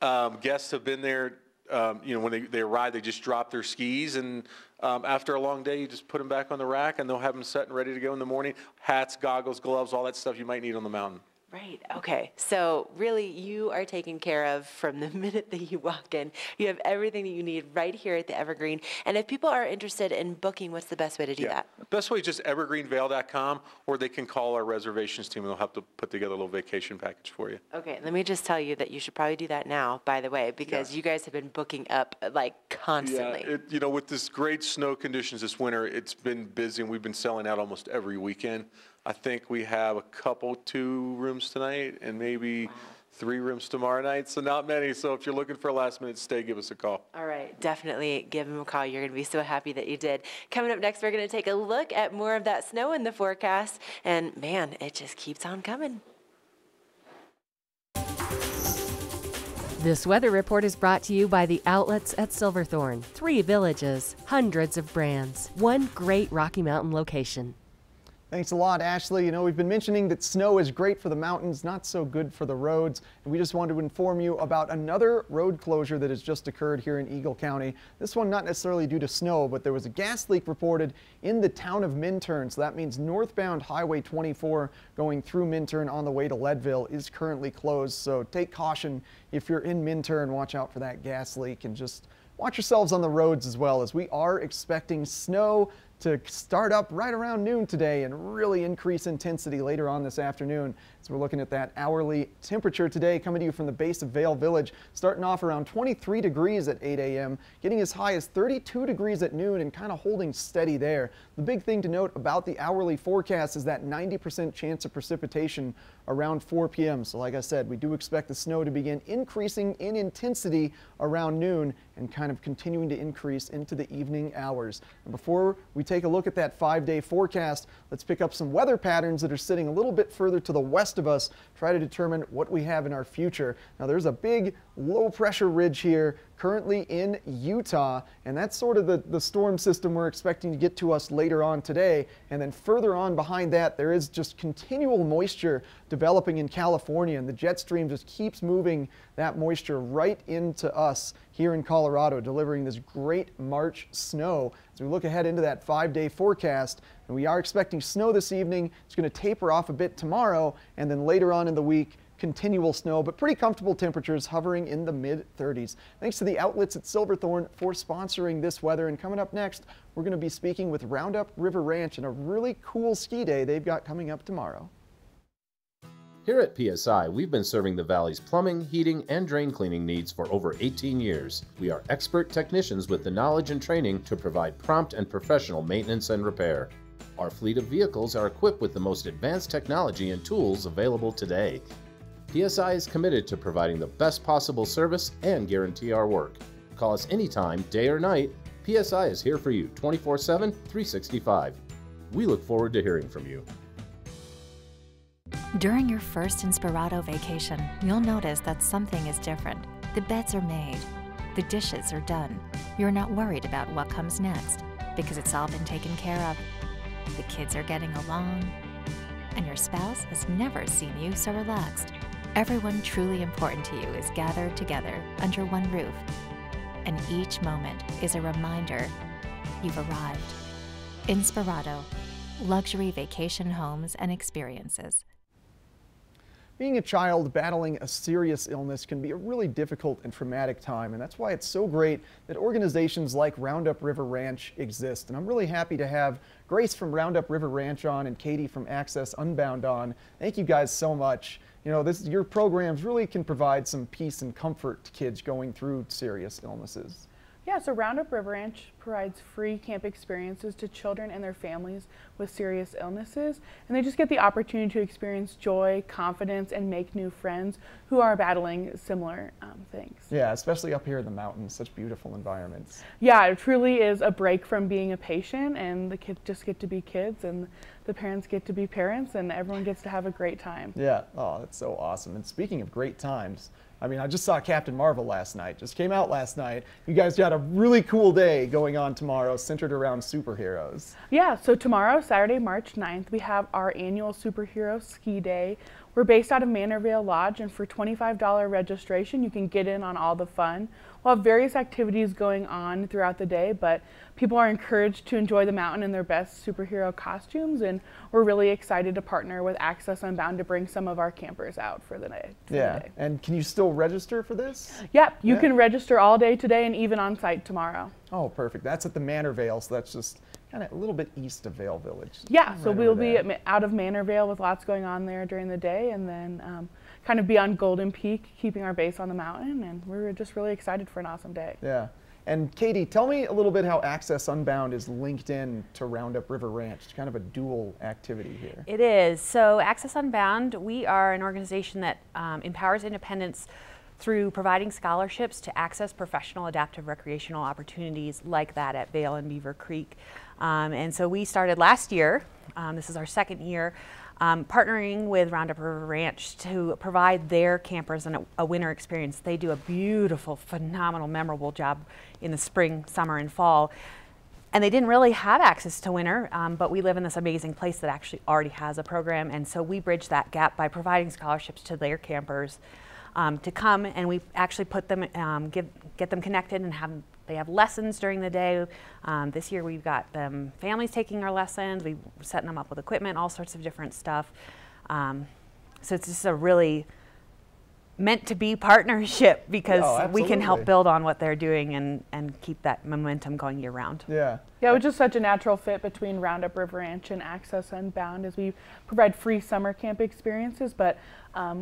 Guests have been there. You know, when they arrive, they just drop their skis, and after a long day, you just put them back on the rack, and they'll have them set and ready to go in the morning. Hats, goggles, gloves, all that stuff you might need on the mountain. Right. Okay. So really, you are taken care of from the minute that you walk in. You have everything that you need right here at the Evergreen. And if people are interested in booking, what's the best way to do that? Best way is just evergreenvail.com, or they can call our reservations team, and they'll have to put together a little vacation package for you. Okay. Let me just tell you that you should probably do that now, by the way, because you guys have been booking up like constantly. Yeah. You know, with this great snow conditions this winter, it's been busy, and we've been selling out almost every weekend. I think we have a couple, 2 rooms tonight, and maybe 3 rooms tomorrow night, so not many. So if you're looking for a last-minute stay, give us a call. All right, definitely give them a call. You're going to be so happy that you did. Coming up next, we're going to take a look at more of that snow in the forecast, and man, it just keeps on coming. This weather report is brought to you by the outlets at Silverthorne. 3 villages, hundreds of brands, 1 great Rocky Mountain location. Thanks a lot, Ashley. You know, we've been mentioning that snow is great for the mountains, not so good for the roads. And we just wanted to inform you about another road closure that has just occurred here in Eagle County. This one not necessarily due to snow, but there was a gas leak reported in the town of Minturn. So that means northbound Highway 24 going through Minturn on the way to Leadville is currently closed. So take caution if you're in Minturn. Watch out for that gas leak, and just watch yourselves on the roads as well, as we are expecting snow to start up right around noon today and really increase intensity later on this afternoon. So we're looking at that hourly temperature today coming to you from the base of Vail Village, starting off around 23 degrees at 8 a.m., getting as high as 32 degrees at noon and kind of holding steady there. The big thing to note about the hourly forecast is that 90% chance of precipitation around 4 p.m. So like I said, we do expect the snow to begin increasing in intensity around noon and kind of continuing to increase into the evening hours. And before we take a look at that 5-day forecast, let's pick up some weather patterns that are sitting a little bit further to the west of us, try to determine what we have in our future. Now there's a big low pressure ridge here currently in Utah, and that's sort of the storm system we're expecting to get to us later on today. And then further on behind that, there is just continual moisture developing in California, and the jet stream just keeps moving that moisture right into us here in Colorado, delivering this great March snow. As we look ahead into that 5-day forecast, and we are expecting snow this evening. It's going to taper off a bit tomorrow, and then later on in the week, continual snow, but pretty comfortable temperatures hovering in the mid-30s. Thanks to the outlets at Silverthorne for sponsoring this weather. And coming up next, we're going to be speaking with Roundup River Ranch and a really cool ski day they've got coming up tomorrow. Here at PSI, we've been serving the Valley's plumbing, heating, and drain cleaning needs for over 18 years. We are expert technicians with the knowledge and training to provide prompt and professional maintenance and repair. Our fleet of vehicles are equipped with the most advanced technology and tools available today. PSI is committed to providing the best possible service and guarantee our work. Call us anytime, day or night. PSI is here for you 24/7, 365. We look forward to hearing from you. During your first Inspirato vacation, you'll notice that something is different. The beds are made. The dishes are done. You're not worried about what comes next because it's all been taken care of. The kids are getting along, and your spouse has never seen you so relaxed. Everyone truly important to you is gathered together under one roof, and each moment is a reminder you've arrived. Inspirato, luxury vacation homes and experiences. Being a child battling a serious illness can be a really difficult and traumatic time, and that's why it's so great that organizations like Roundup River Ranch exist. And I'm really happy to have Grace from Roundup River Ranch on and Katie from Access Unbound on. Thank you guys so much. You know, your programs really can provide some peace and comfort to kids going through serious illnesses. Yeah, so Roundup River Ranch provides free camp experiences to children and their families with serious illnesses, and they just get the opportunity to experience joy, confidence, and make new friends who are battling similar things. Yeah, especially up here in the mountains, such beautiful environments. Yeah, it truly is a break from being a patient, and the kids just get to be kids, and the parents get to be parents, and everyone gets to have a great time. Yeah, oh, that's so awesome. And speaking of great times, I mean, I just saw Captain Marvel last night, just came out last night. You guys got a really cool day going on tomorrow centered around superheroes. Yeah, so tomorrow, Saturday, March 9th, we have our annual Superhero Ski Day. We're based out of Manorvale Lodge, and for $25 registration, you can get in on all the fun. We'll have various activities going on throughout the day, but people are encouraged to enjoy the mountain in their best superhero costumes, and we're really excited to partner with Access Unbound to bring some of our campers out for the day. And can you still register for this? Yep, you can register all day today and even on site tomorrow. Oh, perfect. That's at the Manorvale, so that's just kind of a little bit east of Vail Village. Yeah, so we'll be out of Manorvale with lots going on there during the day, and then kind of be on Golden Peak, keeping our base on the mountain, and we're just really excited for an awesome day. Yeah. And Katie, tell me a little bit how Access Unbound is linked in to Roundup River Ranch. It's kind of a dual activity here. It is. So Access Unbound, we are an organization that empowers independents through providing scholarships to access professional adaptive recreational opportunities like that at Vail and Beaver Creek. And so we started last year, this is our second year, partnering with Roundup River Ranch to provide their campers a winter experience. They do a beautiful, phenomenal, memorable job in the spring, summer, and fall. And they didn't really have access to winter, but we live in this amazing place that actually already has a program, and so we bridge that gap by providing scholarships to their campers to come, and we actually put them, get them connected, and they have lessons during the day. This year we've got them families taking our lessons, we're setting them up with equipment, all sorts of different stuff. So it's just a really meant to be partnership because we can help build on what they're doing and keep that momentum going year round. Yeah. Yeah, it was just such a natural fit between Roundup River Ranch and Access Unbound as we provide free summer camp experiences, but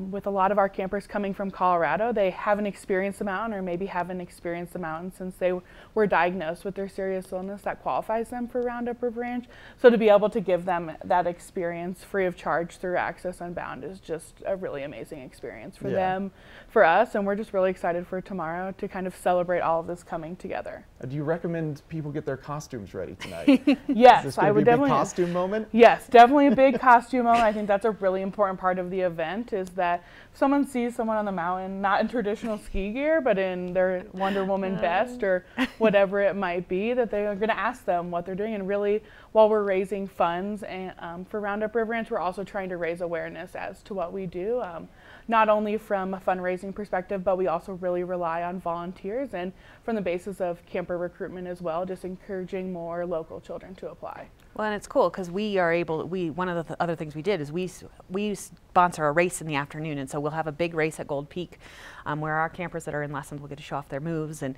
with a lot of our campers coming from Colorado, they haven't experienced the mountain or maybe haven't experienced the mountain since they were diagnosed with their serious illness that qualifies them for Roundup River Ranch. So to be able to give them that experience free of charge through Access Unbound is just a really amazing experience for them, for us, and we're just really excited for tomorrow to kind of celebrate all of this coming together. Do you recommend people get their costumes ready tonight? Yes, I would definitely. Costume moment? Yes, definitely a big costume moment. I think that's a really important part of the event is is that if someone sees someone on the mountain, not in traditional ski gear, but in their Wonder Woman vest or whatever it might be, that they are going to ask them what they're doing. And really, while we're raising funds and for Roundup River Ranch, we're also trying to raise awareness as to what we do, not only from a fundraising perspective, but we also really rely on volunteers and from the basis of camper recruitment as well, just encouraging more local children to apply. Well, and it's cool because we are able, one of the other things we did is we sponsor a race in the afternoon, and so we'll have a big race at Gold Peak where our campers that are in lessons will get to show off their moves, and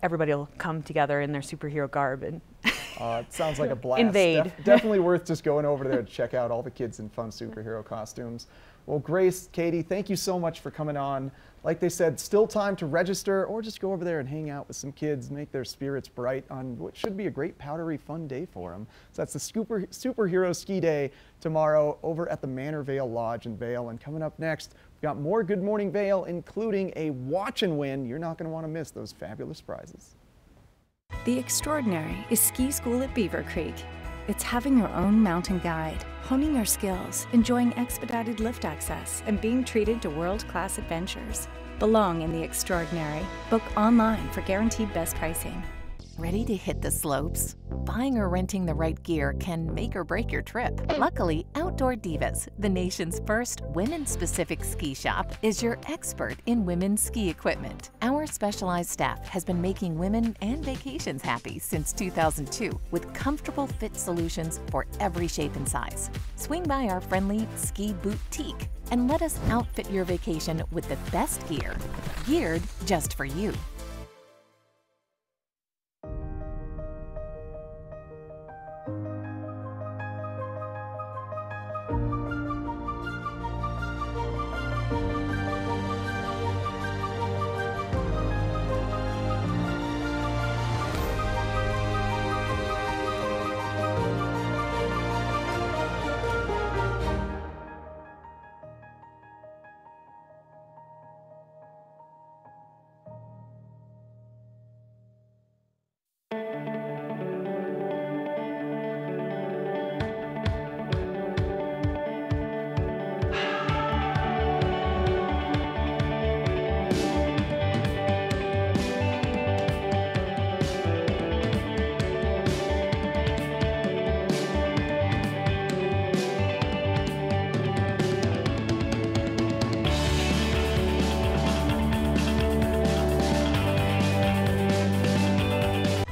everybody will come together in their superhero garb and it sounds like a blast. Invade. Definitely worth just going over there to check out all the kids in fun superhero costumes. Well, Grace, Katie, thank you so much for coming on. Like they said, still time to register or just go over there and hang out with some kids, make their spirits bright on what should be a great powdery fun day for them. So that's the Superhero Ski Day tomorrow over at the Manor Vale Lodge in Vail. And coming up next, we've got more Good Morning Vail, including a watch and win. You're not going to want to miss those fabulous prizes. The extraordinary is ski school at Beaver Creek. It's having your own mountain guide, honing your skills, enjoying expedited lift access, and being treated to world-class adventures. Belong in the extraordinary. Book online for guaranteed best pricing. Ready to hit the slopes? Buying or renting the right gear can make or break your trip. Luckily, Outdoor Divas, the nation's first women-specific ski shop, is your expert in women's ski equipment. Our specialized staff has been making women and vacations happy since 2002 with comfortable fit solutions for every shape and size. Swing by our friendly ski boutique and let us outfit your vacation with the best gear, geared just for you.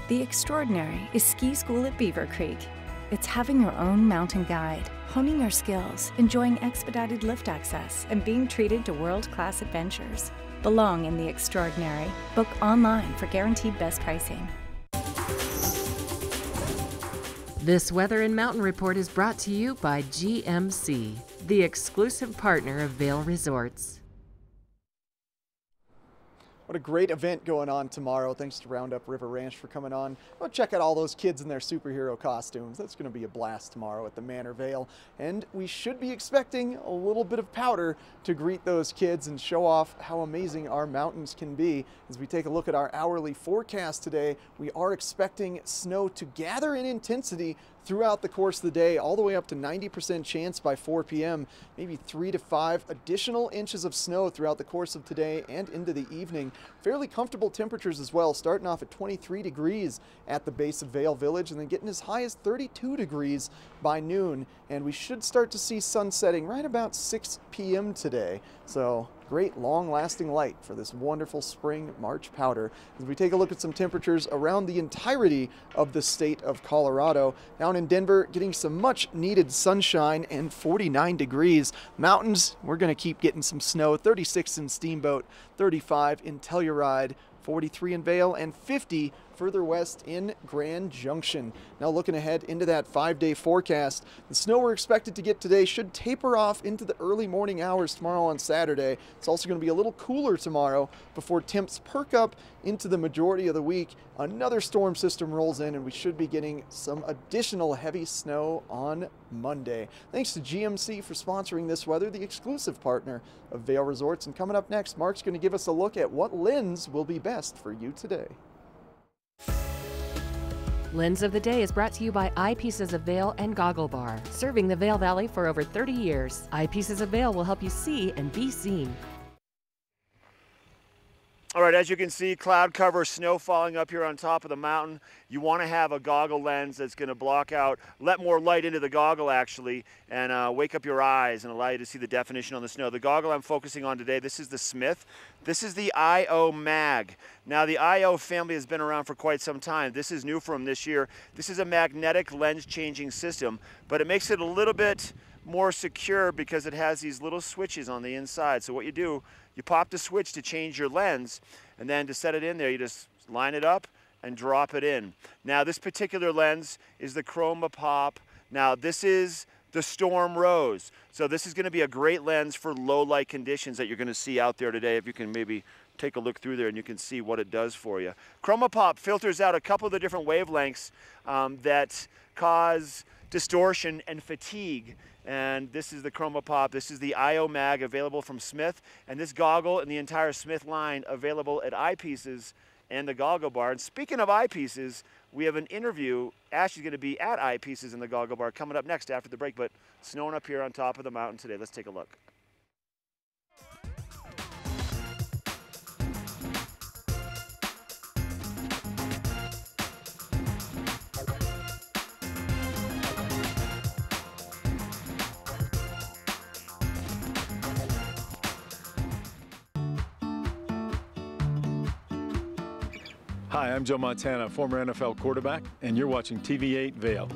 The extraordinary is ski school at Beaver Creek. It's having your own mountain guide, honing your skills, enjoying expedited lift access, and being treated to world-class adventures. Belong in the extraordinary. Book online for guaranteed best pricing. This Weather and Mountain Report is brought to you by GMC, the exclusive partner of Vail Resorts. What a great event going on tomorrow. Thanks to Roundup River Ranch for coming on. Go check out all those kids in their superhero costumes. That's going to be a blast tomorrow at the Manor Vale. And we should be expecting a little bit of powder to greet those kids and show off how amazing our mountains can be. As we take a look at our hourly forecast today, we are expecting snow to gather in intensity throughout the course of the day, all the way up to 90% chance by 4 p.m. Maybe 3 to 5 additional inches of snow throughout the course of today and into the evening. Fairly comfortable temperatures as well, starting off at 23 degrees at the base of Vail Village and then getting as high as 32 degrees by noon. And we should start to see sun setting right about 6 p.m. today. So great long-lasting light for this wonderful spring March powder. As we take a look at some temperatures around the entirety of the state of Colorado. Down in Denver, getting some much-needed sunshine and 49 degrees. Mountains, we're going to keep getting some snow. 36 in Steamboat, 35 in Telluride, 43 in Vail, and 50 further west in Grand Junction. Now looking ahead into that 5-day forecast, the snow we're expected to get today should taper off into the early morning hours tomorrow on Saturday. It's also going to be a little cooler tomorrow before temps perk up into the majority of the week. Another storm system rolls in and we should be getting some additional heavy snow on Monday. Thanks to GMC for sponsoring this weather, the exclusive partner of Vail Resorts. And coming up next, Mark's going to give us a look at what lens will be best for you today. Lens of the Day is brought to you by Eyepieces of Vail and Goggle Bar, serving the Vail Valley for over 30 years. Eyepieces of Vail will help you see and be seen. All right, as you can see, cloud cover, snow falling up here on top of the mountain. You want to have a goggle lens that's going to block out, let more light into the goggle actually, and wake up your eyes and allow you to see the definition on the snow. The goggle I'm focusing on today, this is the Smith. This is the IO Mag. Now the IO family has been around for quite some time. This is new for them this year. This is a magnetic lens changing system, but it makes it a little bit more secure because it has these little switches on the inside. So what you do, you pop the switch to change your lens, and then to set it in there, you just line it up and drop it in. Now this particular lens is the Chroma Pop. Now this is the Storm Rose. So this is going to be a great lens for low light conditions that you're going to see out there today. If you can maybe take a look through there and you can see what it does for you. Chroma Pop filters out a couple of the different wavelengths that cause distortion and fatigue. And this is the Chroma Pop. This is the IO Mag, available from Smith. And this goggle and the entire Smith line available at Eyepieces and the Goggle Bar. And speaking of Eyepieces, we have an interview. Ashley's going to be at Eyepieces in the Goggle Bar coming up next after the break. But snowing up here on top of the mountain today. Let's take a look. Hi, I'm Joe Montana, former NFL quarterback, and you're watching TV8 Vail.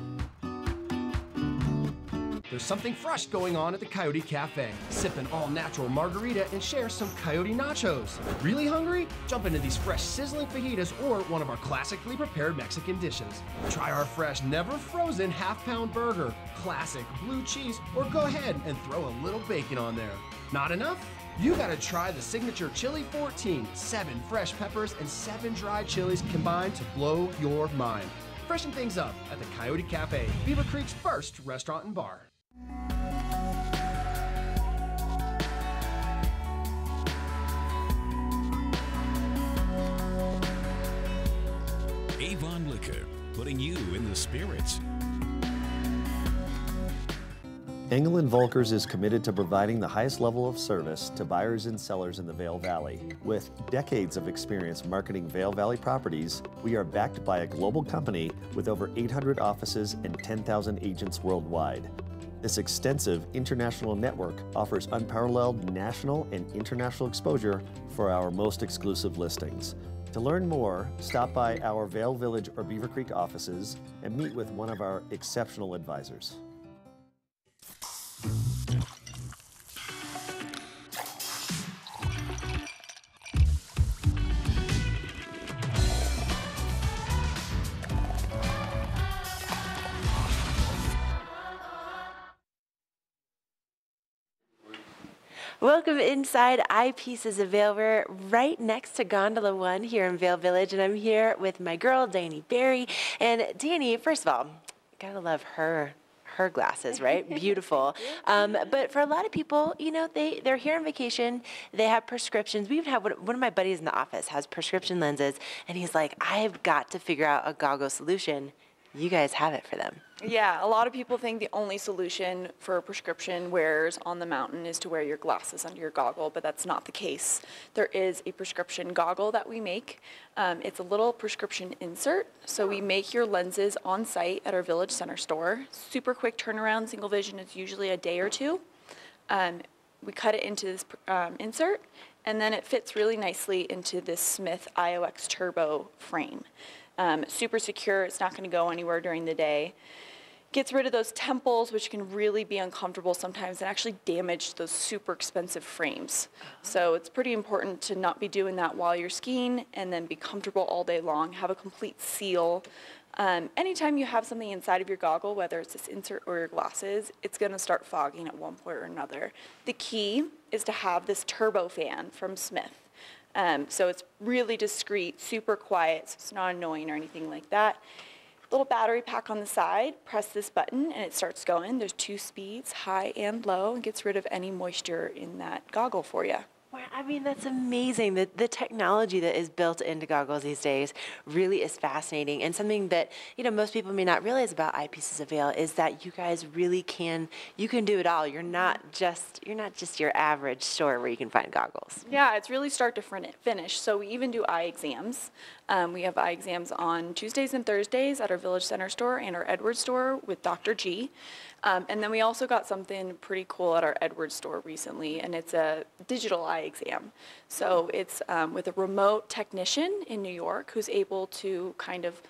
There's something fresh going on at the Coyote Cafe. Sip an all-natural margarita and share some Coyote nachos. Really hungry? Jump into these fresh sizzling fajitas or one of our classically prepared Mexican dishes. Try our fresh, never frozen half-pound burger, classic blue cheese, or go ahead and throw a little bacon on there. Not enough? You gotta try the signature Chili 14, 7 fresh peppers and 7 dried chilies combined to blow your mind. Freshen things up at the Coyote Cafe, Beaver Creek's first restaurant and bar. Avon Liquor, putting you in the spirits. Engel & Volkers is committed to providing the highest level of service to buyers and sellers in the Vail Valley. With decades of experience marketing Vail Valley properties, we are backed by a global company with over 800 offices and 10,000 agents worldwide. This extensive international network offers unparalleled national and international exposure for our most exclusive listings. To learn more, stop by our Vail Village or Beaver Creek offices and meet with one of our exceptional advisors. Welcome inside Eyepieces of Vail. We're right next to Gondola 1 here in Vail Village, and I'm here with my girl, Danny Berry. And Danny, first of all, gotta love her glasses, right? Beautiful. But for a lot of people, you know, they're here on vacation, they have prescriptions. We even have one of my buddies in the office has prescription lenses, and he's like, I've got to figure out a goggle solution. You guys have it for them. Yeah, a lot of people think the only solution for prescription wearers on the mountain is to wear your glasses under your goggle, but that's not the case. There is a prescription goggle that we make. It's a little prescription insert, so we make your lenses on site at our Village Center store. Super quick turnaround, single vision is usually a day or two. We cut it into this insert, and then it fits really nicely into this Smith IOX Turbo frame. Super secure, it's not going to go anywhere during the day. Gets rid of those temples, which can really be uncomfortable sometimes and actually damage those super expensive frames. So it's pretty important to not be doing that while you're skiing and then be comfortable all day long, have a complete seal. Anytime you have something inside of your goggle, whether it's this insert or your glasses, it's going to start fogging at one point or another. The key is to have this turbo fan from Smith. So it's really discreet, super quiet, so it's not annoying or anything like that. Little battery pack on the side, press this button and it starts going. There's 2 speeds, high and low, and gets rid of any moisture in that goggle for you. Wow, I mean, that's amazing. The technology that is built into goggles these days really is fascinating, and something that, you know, most people may not realize about Eyepieces of Vail is that you guys really can do it all. You're not just your average store where you can find goggles. Yeah, it's really start to finish. So we even do eye exams. We have eye exams on Tuesdays and Thursdays at our Village Center store and our Edwards store with Dr. G. And then we also got something pretty cool at our Edwards store recently, and it's a digital eye exam. So it's with a remote technician in New York who's able to kind of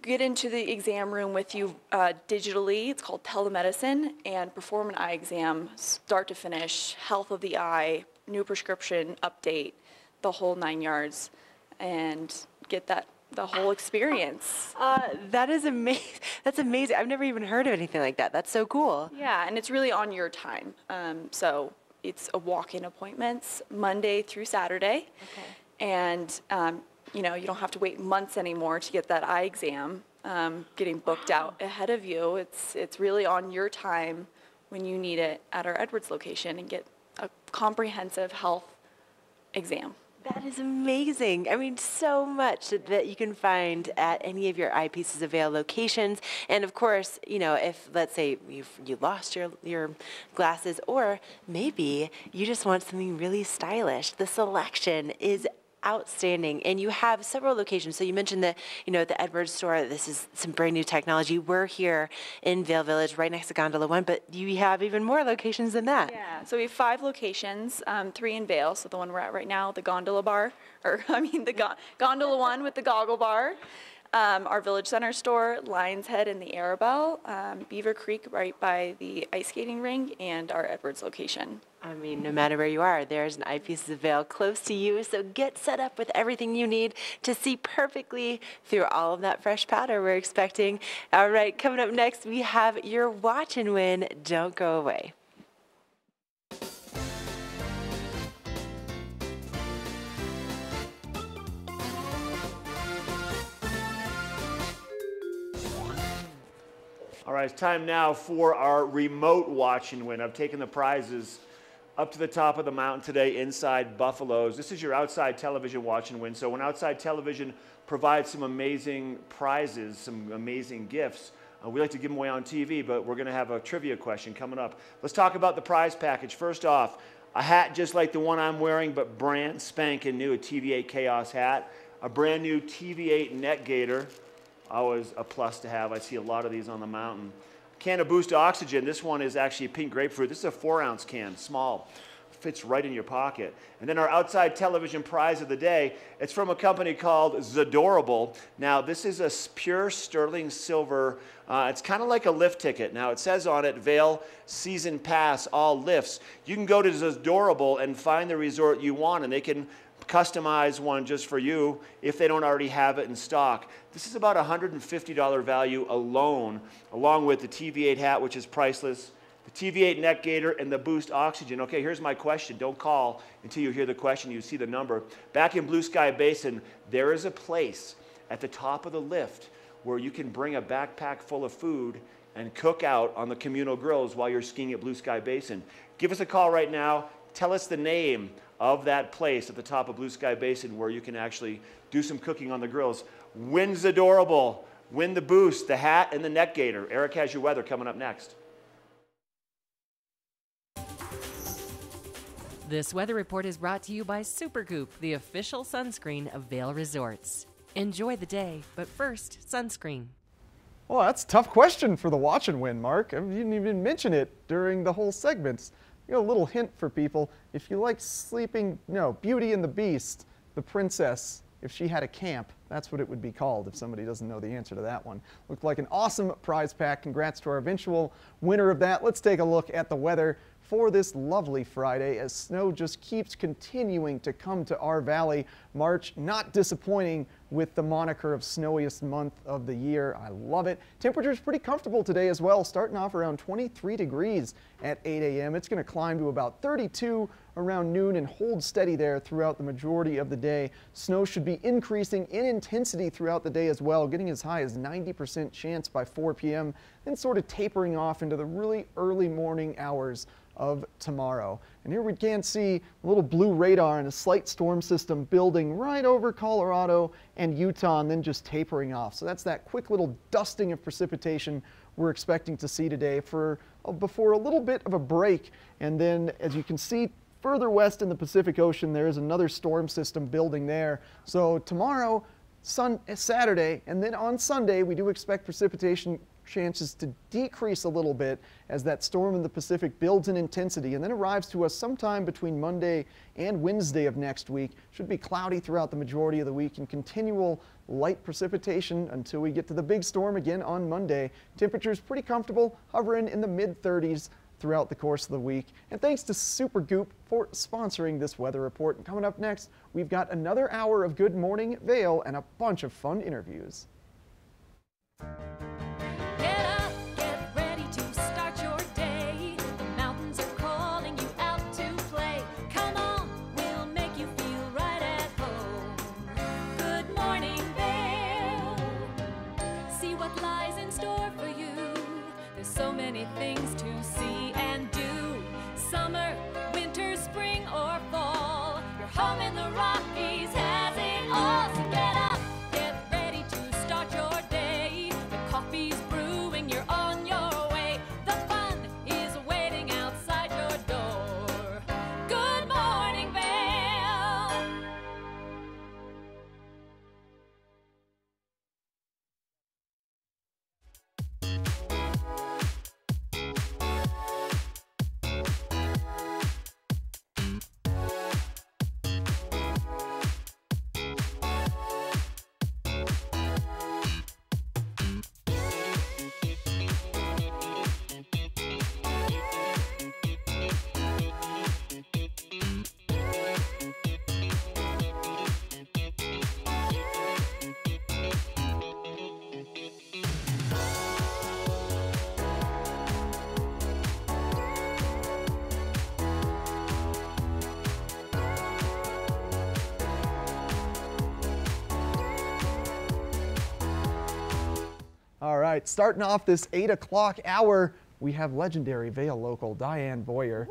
get into the exam room with you digitally. It's called telemedicine, and perform an eye exam, start to finish, health of the eye, new prescription, update, the whole 9 yards, and get the whole experience. That is amazing. That's amazing. I've never even heard of anything like that. That's so cool. Yeah, and it's really on your time. So it's a walk-in appointments Monday through Saturday. Okay. And you know, you don't have to wait months anymore to get that eye exam getting booked out ahead of you. It's really on your time when you need it at our Edwards location and get a comprehensive health exam. That is amazing. I mean, so much that you can find at any of your Eyepieces of Vail locations. And of course, you know, if let's say you lost your glasses, or maybe you just want something really stylish, the selection is outstanding, and you have several locations. So you mentioned that, you know, the Edwards store, this is some brand new technology. We're here in Vail Village, right next to Gondola 1, but you have even more locations than that. Yeah, so we have 5 locations, 3 in Vail, so the one we're at right now, the Gondola Bar, or I mean the Gondola 1 with the goggle bar. Our Village Center store, Lion's Head in the Arabelle, Beaver Creek right by the ice skating rink, and our Edwards location. I mean, no matter where you are, there's an Eyepieces of Vail close to you, so get set up with everything you need to see perfectly through all of that fresh powder we're expecting. All right, coming up next, we have your Watch and Win. Don't go away. All right, it's time now for our remote Watch and Win. I've taken the prizes up to the top of the mountain today inside Buffalo's. This is your outside television Watch and Win. So when outside television provides some amazing prizes, some amazing gifts, we like to give them away on TV, but we're going to have a trivia question coming up. Let's talk about the prize package. First off, a hat just like the one I'm wearing, but brand spanking new, a TV8 Chaos hat, a brand new TV8 Net Gator. Always a plus to have. I see a lot of these on the mountain. Can of Boost Oxygen. This one is actually pink grapefruit. This is a 4-ounce can, small. Fits right in your pocket. And then our outside television prize of the day, it's from a company called Zadorable. Now, this is a pure sterling silver. It's kind of like a lift ticket. Now, it says on it, Vail Season Pass, all lifts. You can go to Zadorable and find the resort you want, and they can customize one just for you if they don't already have it in stock. This is about $150 value alone, along with the TV8 hat, which is priceless, the TV8 Net Gator, and the Boost Oxygen. Okay, here's my question. Don't call until you hear the question. You see the number. Back in Blue Sky Basin, there is a place at the top of the lift where you can bring a backpack full of food and cook out on the communal grills while you're skiing at Blue Sky Basin. Give us a call right now. Tell us the name of that place at the top of Blue Sky Basin where you can actually do some cooking on the grills. Win Zadorable, win the Boost, the hat, and the Net Gator. Eric has your weather coming up next. This weather report is brought to you by Supergoop, the official sunscreen of Vail Resorts. Enjoy the day, but first, sunscreen. Well, that's a tough question for the Watch and Win, Mark. You didn't even mention it during the whole segments. You know, a little hint for people. If you like sleeping, Beauty and the Beast, the princess, if she had a camp, that's what it would be called if somebody doesn't know the answer to that one. Looked like an awesome prize pack. Congrats to our eventual winner of that. Let's take a look at the weather for this lovely Friday as snow just keeps continuing to come to our valley. March not disappointing with the moniker of snowiest month of the year. I love it. Temperature's pretty comfortable today as well, starting off around 23 degrees at 8 a.m. It's going to climb to about 32 around noon and hold steady there throughout the majority of the day. Snow should be increasing in intensity throughout the day as well, getting as high as 90% chance by 4 p.m., then sort of tapering off into the really early morning hours of tomorrow. And here we can see a little blue radar and a slight storm system building right over Colorado and Utah and then just tapering off. So that's that quick little dusting of precipitation we're expecting to see today before a little bit of a break. And then as you can see further west in the Pacific Ocean, there is another storm system building there. So tomorrow, Saturday, and then on Sunday, we do expect precipitation chances to decrease a little bit as that storm in the Pacific builds in intensity and then arrives to us sometime between Monday and Wednesday of next week. Should be cloudy throughout the majority of the week and continual light precipitation until we get to the big storm again on Monday. Temperatures pretty comfortable, hovering in the mid-30s throughout the course of the week. And thanks to Supergoop for sponsoring this weather report. And coming up next, we've got another hour of Good Morning Vail and a bunch of fun interviews. So many things to see and do. Summer, winter, spring, or fall. Your home in the Rockies has it all. So get up, get ready to start your day. The coffee's brewing, you're on your way. The fun is waiting outside your door. Good morning, Vail. All right, starting off this 8 o'clock hour, we have legendary Vail local Diane Boyer,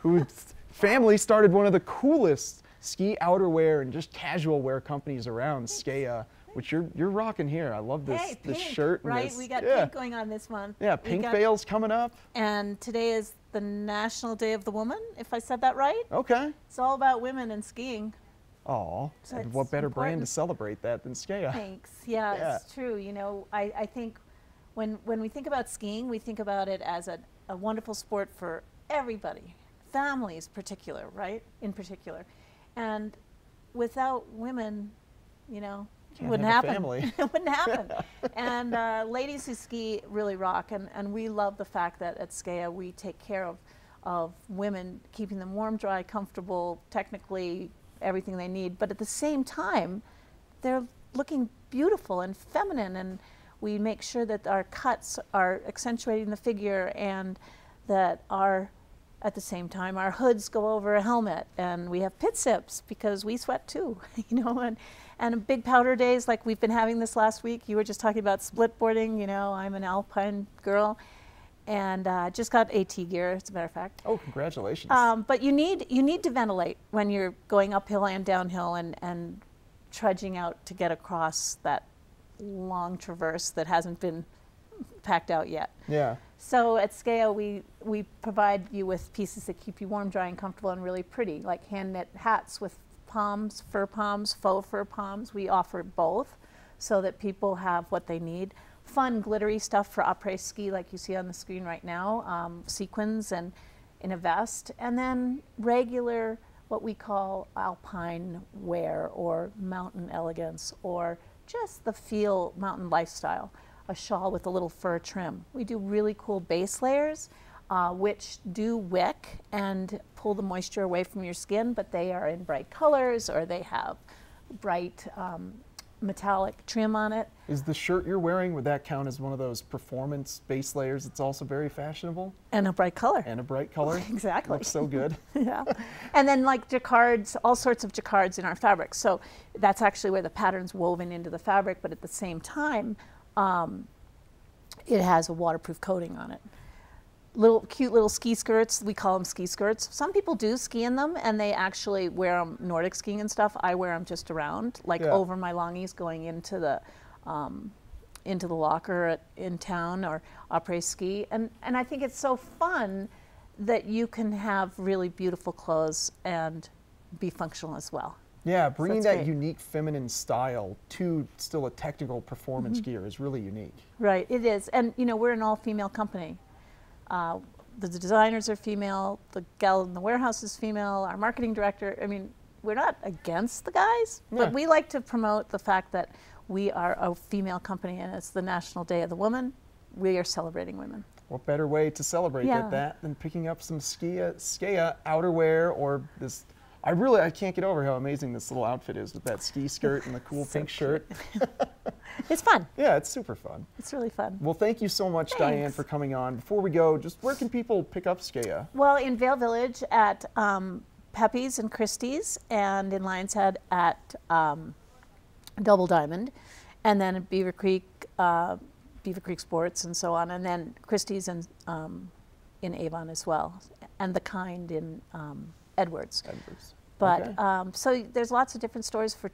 whose family started one of the coolest ski outerwear and just casual wear companies around, Skea, which you're rocking here. I love this, Hey, this pink, shirt. And right? this, We got yeah. pink going on this month. Yeah, Pink Vail's coming up. And today is the National Day of the Woman, if I said that right. Okay. It's all about women and skiing. Oh, So and what it's better brand to important. celebrate that than Skea? Thanks. Yeah, it's true. You know, I think when we think about skiing, we think about it as a wonderful sport for everybody, families particular, right? In particular. And without women, you know, it Can't wouldn't have a happen. family. It wouldn't happen. And ladies who ski really rock, and we love the fact that at Skea we take care of women, keeping them warm, dry, comfortable, technically everything they need, but at the same time, they're looking beautiful and feminine, and we make sure that our cuts are accentuating the figure and that at the same time, our hoods go over a helmet, and we have pit sips because we sweat too, you know, and big powder days like we've been having this last week. You were just talking about split boarding, you know, I'm an alpine girl, and just got AT gear, as a matter of fact. Oh, congratulations. But you need to ventilate when you're going uphill and downhill and trudging out to get across that long traverse that hasn't been packed out yet. Yeah. So at Skea, we provide you with pieces that keep you warm, dry, and comfortable and really pretty, like hand knit hats with palms, fur palms, faux fur palms. We offer both so that people have what they need. Fun glittery stuff for après ski like you see on the screen right now, sequins and in a vest, and then regular what we call alpine wear or mountain elegance or just the feel mountain lifestyle, a shawl with a little fur trim. We do really cool base layers which do wick and pull the moisture away from your skin, but they are in bright colors or they have bright metallic trim on it. Is the shirt you're wearing, would that count as one of those performance base layers that's also very fashionable? And a bright color. And a bright color. Exactly. Looks so good. Yeah. And then like jacquards, all sorts of jacquards in our fabrics. So that's actually where the pattern's woven into the fabric, but at the same time, it has a waterproof coating on it. cute little ski skirts. We call them ski skirts. Some people do ski in them, and they actually wear them Nordic skiing and stuff. I wear them just around, like over my longies going into the locker in town or après ski. And I think it's so fun that you can have really beautiful clothes and be functional as well. Yeah, bringing that great. unique feminine style to still a technical performance gear is really unique. Right, it is. And you know, we're an all-female company. The designers are female, the gal in the warehouse is female, our marketing director, I mean, we're not against the guys, but we like to promote the fact that we are a female company and it's the National Day of the Woman. We are celebrating women. What better way to celebrate that than picking up some Skea outerwear or this. I can't get over how amazing this little outfit is with that ski skirt and the cool pink shirt. It's fun. Yeah, it's super fun. It's really fun. Well, thank you so much, Diane, for coming on. Before we go, just where can people pick up Skea? Well, in Vail Village at Pepe's and Christie's, and in Lions Head at Double Diamond, and then at Beaver Creek Sports and so on, and then Christie's and in Avon as well, and The Kind in Edwards. But so there's lots of different stores for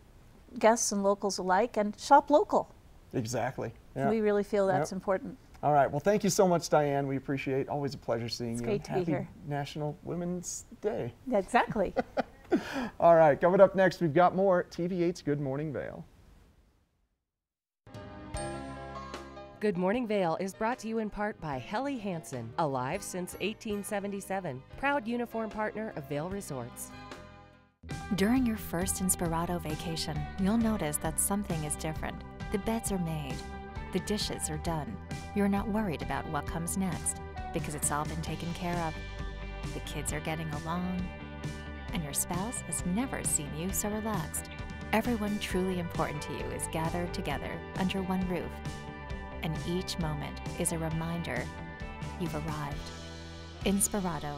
guests and locals alike, and shop local. Exactly. Yeah. We really feel that's important. All right. Well, thank you so much, Diane. We appreciate it. Always a pleasure seeing you. It's great to Happy be here. National Women's Day. Exactly. All right. Coming up next, we've got more TV8's Good Morning Vail. Good Morning Vail is brought to you in part by Helly Hansen, alive since 1877, proud uniform partner of Vail Resorts. During your first Inspirato vacation, you'll notice that something is different. The beds are made. The dishes are done. You're not worried about what comes next because it's all been taken care of. The kids are getting along, and your spouse has never seen you so relaxed. Everyone truly important to you is gathered together under one roof, and each moment is a reminder you've arrived. Inspirato,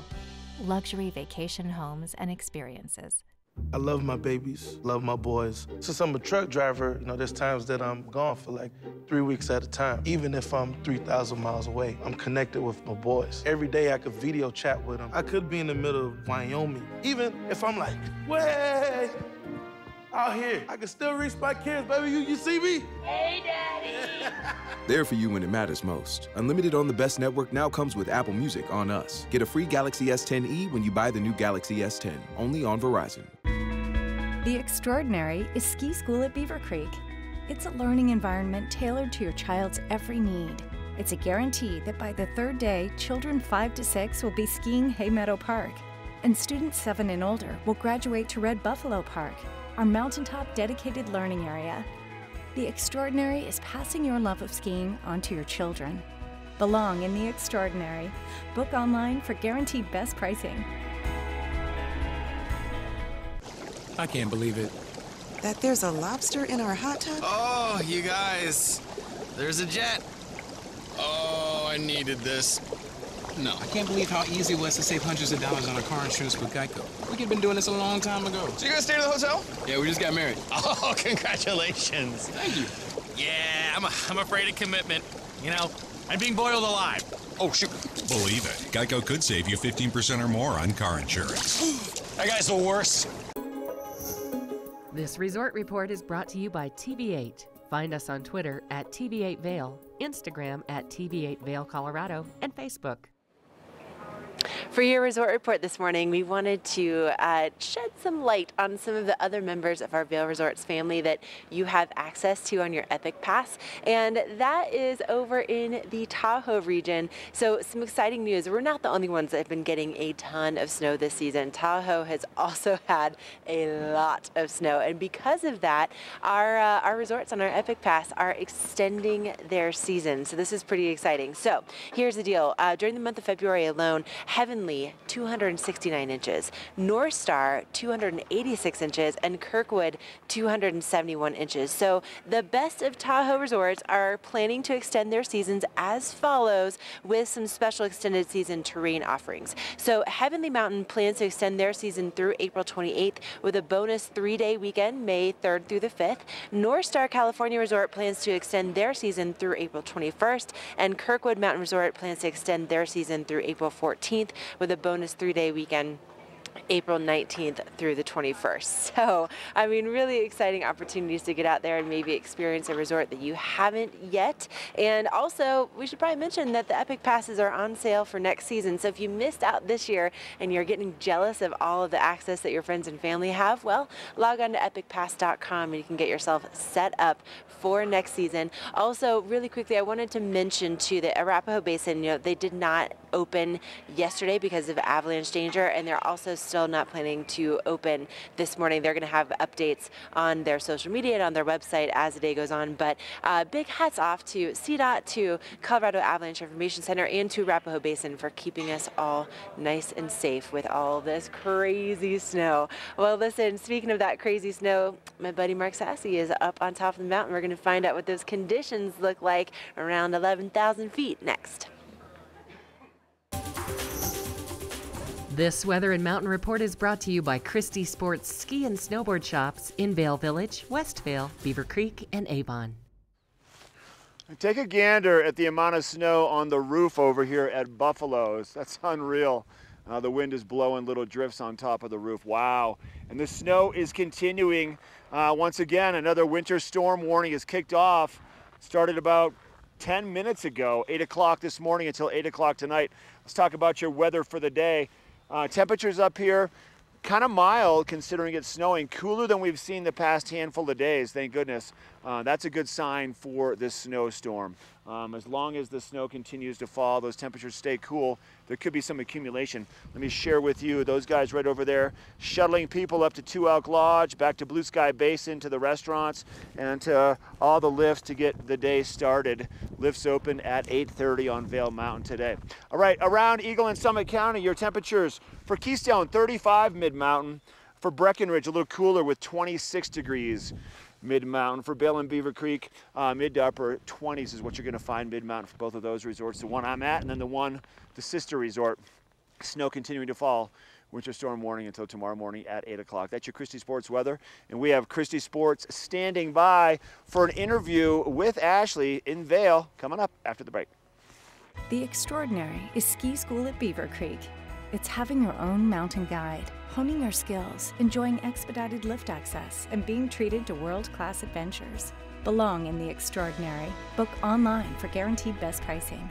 luxury vacation homes and experiences. I love my babies, love my boys. Since I'm a truck driver, you know, there's times that I'm gone for like 3 weeks at a time. Even if I'm 3,000 miles away, I'm connected with my boys. Every day I could video chat with them. I could be in the middle of Wyoming. Even if I'm like, way out here, I can still reach my kids, baby. You see me? Hey, Daddy. There for you when it matters most. Unlimited on the best network now comes with Apple Music on us. Get a free Galaxy S10e when you buy the new Galaxy S10, only on Verizon. The Extraordinary is ski school at Beaver Creek. It's a learning environment tailored to your child's every need. It's a guarantee that by the third day, children 5 to 6 will be skiing Hay Meadow Park, and students 7 and older will graduate to Red Buffalo Park, our mountaintop dedicated learning area. The Extraordinary is passing your love of skiing onto your children. Belong in the Extraordinary. Book online for guaranteed best pricing. I can't believe it. That there's a lobster in our hot tub? Oh, you guys. There's a jet. Oh, I needed this. No. I can't believe how easy it was to save hundreds of dollars on our car insurance with Geico. We could have been doing this a long time ago. So you gonna stay to the hotel? Yeah, we just got married. Oh, congratulations. Thank you. Yeah, I'm afraid of commitment. You know, I'm being boiled alive. Oh, shoot. Believe it. Geico could save you 15% or more on car insurance. That guy's the worst. This resort report is brought to you by TV8. Find us on Twitter at TV8 Vail, Instagram at TV8 Vail Colorado, and Facebook. For your resort report this morning, we wanted to shed some light on some of the other members of our Vail Resorts family that you have access to on your Epic Pass, and that is over in the Tahoe region. So some exciting news. We're not the only ones that have been getting a ton of snow this season. Tahoe has also had a lot of snow, and because of that, our resorts on our Epic Pass are extending their season. So this is pretty exciting. So here's the deal. During the month of February alone, Heavenly Heavenly 269 inches, North Star 286 inches, and Kirkwood 271 inches. So the best of Tahoe resorts are planning to extend their seasons as follows with some special extended season terrain offerings. So Heavenly Mountain plans to extend their season through April 28th with a bonus 3-day weekend, May 3rd through the 5th. North Star California Resort plans to extend their season through April 21st, and Kirkwood Mountain Resort plans to extend their season through April 14th with a bonus 3-day weekend, April 19th through the 21st. So, I mean, really exciting opportunities to get out there and maybe experience a resort that you haven't yet. And also, we should probably mention that the Epic Passes are on sale for next season. So if you missed out this year and you're getting jealous of all of the access that your friends and family have, well, log on to epicpass.com and you can get yourself set up for next season. Also, really quickly, I wanted to mention too that Arapahoe Basin, they did not open yesterday because of avalanche danger, and they're also still not planning to open this morning. They're going to have updates on their social media and on their website as the day goes on. But big hats off to CDOT, to Colorado Avalanche Information Center, and to Arapahoe Basin for keeping us all nice and safe with all this crazy snow. Well, listen, speaking of that crazy snow, my buddy Mark Sassy is up on top of the mountain. We're going to find out what those conditions look like around 11,000 feet next. This Weather and Mountain Report is brought to you by Christie Sports Ski and Snowboard Shops in Vail Village, Westvale, Beaver Creek, and Avon. Take a gander at the amount of snow on the roof over here at Buffalo's. That's unreal. The wind is blowing little drifts on top of the roof. Wow. And the snow is continuing. Once again, another winter storm warning is kicked off. Started about 10 minutes ago, 8 o'clock this morning until 8 o'clock tonight. Let's talk about your weather for the day. Temperatures up here, kind of mild considering it's snowing, cooler than we've seen the past handful of days, thank goodness. That's a good sign for this snowstorm. As long as the snow continues to fall, those temperatures stay cool, there could be some accumulation. Let me share with you those guys right over there shuttling people up to 2 Elk Lodge, back to Blue Sky Basin, to the restaurants, and to all the lifts to get the day started. Lifts open at 8:30 on Vail Mountain today. All right, around Eagle and Summit County, your temperatures for Keystone, 35 mid-mountain. For Breckenridge, a little cooler with 26 degrees mid-mountain. For Vail and Beaver Creek, mid to upper 20s is what you're going to find mid-mountain for both of those resorts. The one I'm at, and then the sister resort. Snow continuing to fall. Winter storm warning until tomorrow morning at 8 o'clock. That's your Christie Sports weather. And we have Christie Sports standing by for an interview with Ashley in Vail coming up after the break. The extraordinary is ski school at Beaver Creek. It's having your own mountain guide, honing your skills, enjoying expedited lift access, and being treated to world-class adventures. Belong in the extraordinary. Book online for guaranteed best pricing.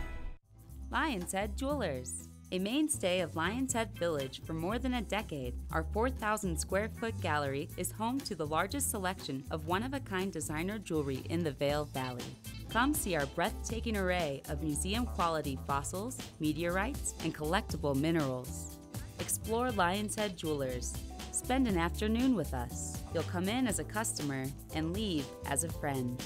Lion's Head Jewelers. A mainstay of Lion's Head Village for more than a decade, our 4,000 square foot gallery is home to the largest selection of one-of-a-kind designer jewelry in the Vail Valley. Come see our breathtaking array of museum-quality fossils, meteorites, and collectible minerals. Explore Lion's Head Jewelers. Spend an afternoon with us. You'll come in as a customer and leave as a friend.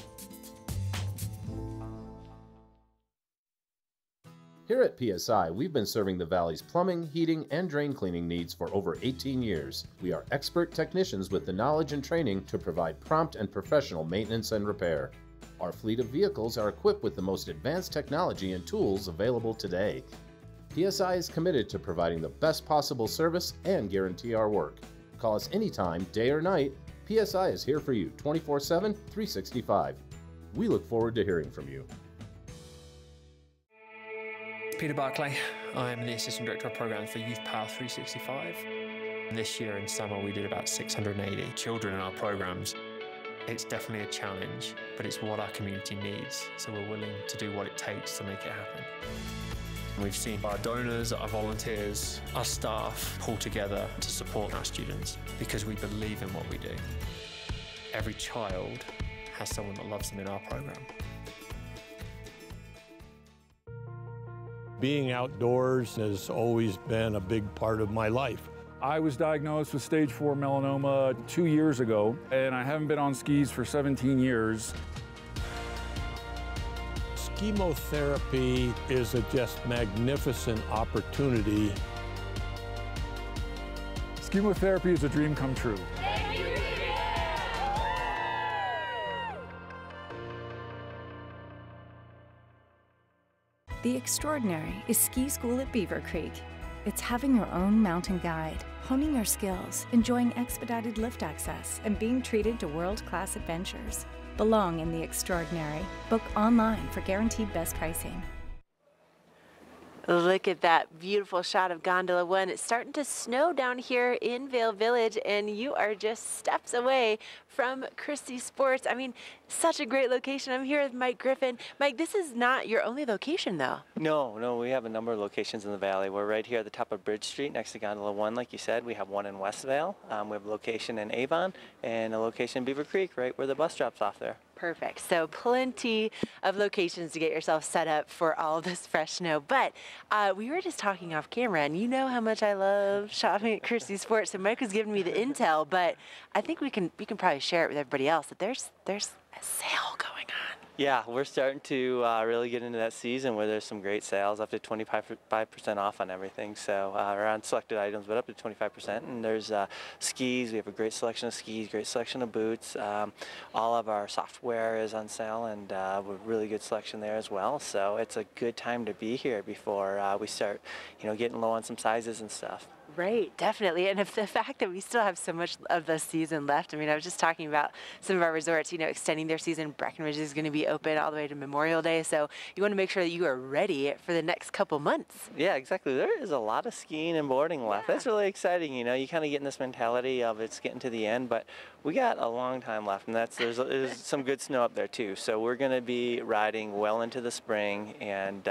Here at PSI, we've been serving the Valley's plumbing, heating, and drain cleaning needs for over 18 years. We are expert technicians with the knowledge and training to provide prompt and professional maintenance and repair. Our fleet of vehicles are equipped with the most advanced technology and tools available today. PSI is committed to providing the best possible service and guarantee our work. Call us anytime, day or night. PSI is here for you 24/7, 365. We look forward to hearing from you. Peter Barclay. I'm the Assistant Director of Programs for Youth Power 365. This year in summer we did about 680 children in our programs. It's definitely a challenge, but it's what our community needs, so we're willing to do what it takes to make it happen. We've seen our donors, our volunteers, our staff pull together to support our students because we believe in what we do. Every child has someone that loves them in our program. Being outdoors has always been a big part of my life. I was diagnosed with stage 4 melanoma 2 years ago, and I haven't been on skis for 17 years. Chemotherapy is a just magnificent opportunity Chemotherapy is a dream come true. The extraordinary is ski school at Beaver Creek. It's having your own mountain guide, honing your skills, enjoying expedited lift access, and being treated to world-class adventures. Belong in the extraordinary. Book online for guaranteed best pricing. Look at that beautiful shot of Gondola 1. It's starting to snow down here in Vail Village, and you are just steps away from Christie Sports. I mean, such a great location. I'm here with Mike Griffin. Mike, this is not your only location, though. No, we have a number of locations in the valley. We're right here at the top of Bridge Street next to Gondola 1, like you said. We have one in West Vail. We have a location in Avon and a location in Beaver Creek, right where the bus drops off there. Perfect. So plenty of locations to get yourself set up for all of this fresh snow. But we were just talking off camera, and you know how much I love shopping at Christie Sports. So Mike was giving me the intel, but I think we can probably share it with everybody else that there's a sale going on. Yeah, we're starting to really get into that season where there's some great sales, up to 25% off on everything. So or on selected items, but up to 25%. And there's skis. We have a great selection of skis, great selection of boots. All of our software is on sale, and with really good selection there as well. So it's a good time to be here before we start, getting low on some sizes and stuff. Right, definitely. And if the fact that we still have so much of the season left, I mean, I was just talking about some of our resorts, extending their season. Breckenridge is going to be open all the way to Memorial Day. So you want to make sure that you are ready for the next couple months. Yeah, exactly. There is a lot of skiing and boarding left. That's really exciting. You kind of get in this mentality of it's getting to the end, but we got a long time left, and there's some good snow up there too. So we're going to be riding well into the spring, and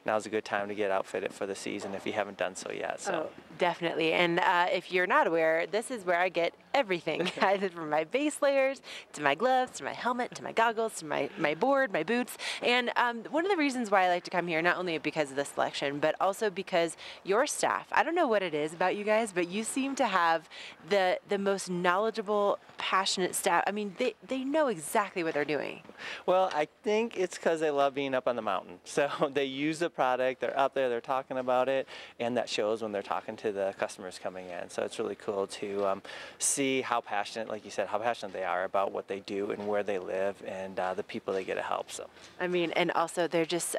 now's a good time to get outfitted for the season if you haven't done so yet. So. Oh, definitely. And if you're not aware, this is where I get everything, either from my base layers to my gloves to my helmet to my goggles to my board, my boots. And one of the reasons why I like to come here, not only because of the selection, but also because your staff, I don't know what it is about you guys, but you seem to have the most knowledgeable, passionate staff. I mean, they know exactly what they're doing. Well, I think it's because they love being up on the mountain. So they use the product, they're up there, they're talking about it, and that shows when they're talking to the customers coming in. So it's really cool to see how passionate, like you said, how passionate they are about what they do and where they live and the people they get to help. So I mean, and also they're just